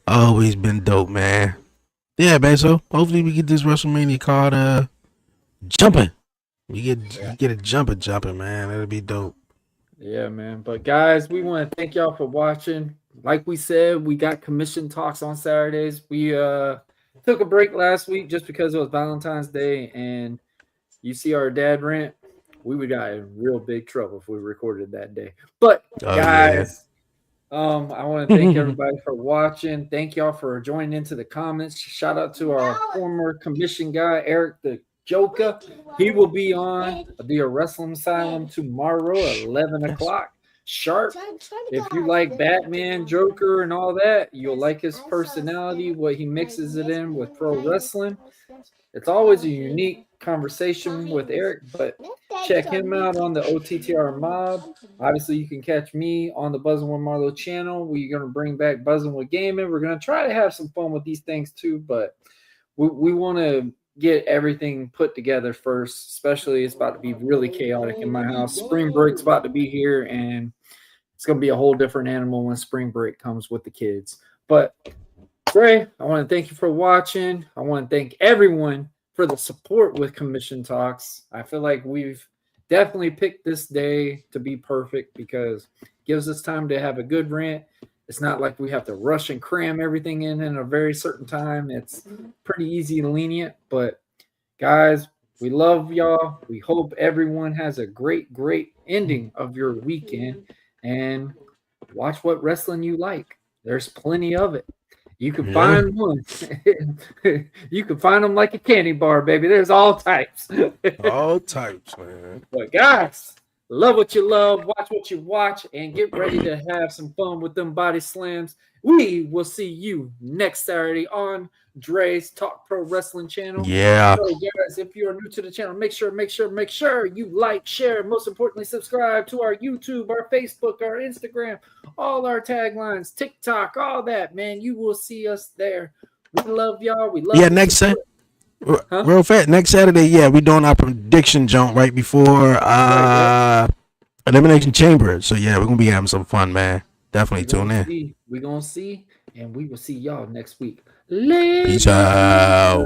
C: Always been dope, man. Yeah, man. So hopefully we get this WrestleMania card jumping. We get it jumping, man. That'll be dope.
B: Yeah, man. But guys, we want to thank y'all for watching. Like we said, we got commission talks on Saturdays. We took a break last week just because it was Valentine's Day, and you see our dad rant. We would got in real big trouble if we recorded that day. But guys, I want to thank everybody for watching. Thank y'all for joining into the comments. Shout out to our former commission guy, Eric the Joker. He will be on the Wrestling Asylum tomorrow at 11 o'clock sharp. If you like Batman, Joker, and all that, you'll like his personality, what he mixes it in with pro wrestling. It's always a unique conversation with Eric, but check him out on the OTTR Mob. Obviously, you can catch me on the Buzzing with Marlo channel. We're going to bring back Buzzing with Gaming. We're going to try to have some fun with these things too, but we want to get everything put together first, especially it's about to be really chaotic in my house. Spring break's about to be here, and it's going to be a whole different animal when spring break comes with the kids. But Trey, I want to thank you for watching. I want to thank everyone for the support with Commission Talks. I feel like we've definitely picked this day to be perfect because it gives us time to have a good rant. It's not like we have to rush and cram everything in a very certain time. It's pretty easy and lenient. But guys, we love y'all. We hope everyone has a great, great ending of your weekend. And watch what wrestling you like. There's plenty of it. You can find one. You can find them like a candy bar, baby. There's all types.
C: All types, man.
B: But guys, love what you love, watch what you watch, and get ready to have some fun with them body slams. We will see you next Saturday on Dre's Talk Pro Wrestling channel.
C: Yeah.
B: So guys, if you are new to the channel, make sure you like, share, and most importantly, subscribe to our YouTube, our Facebook, our Instagram, all our taglines, TikTok, all that, man. You will see us there. We love y'all. We love
C: next Saturday. Real fast. Next Saturday, we doing our prediction jump right before Elimination Chamber. So we're gonna be having some fun, man. Definitely tune in.
B: We're gonna see, and we will see y'all next week.
C: Peace out.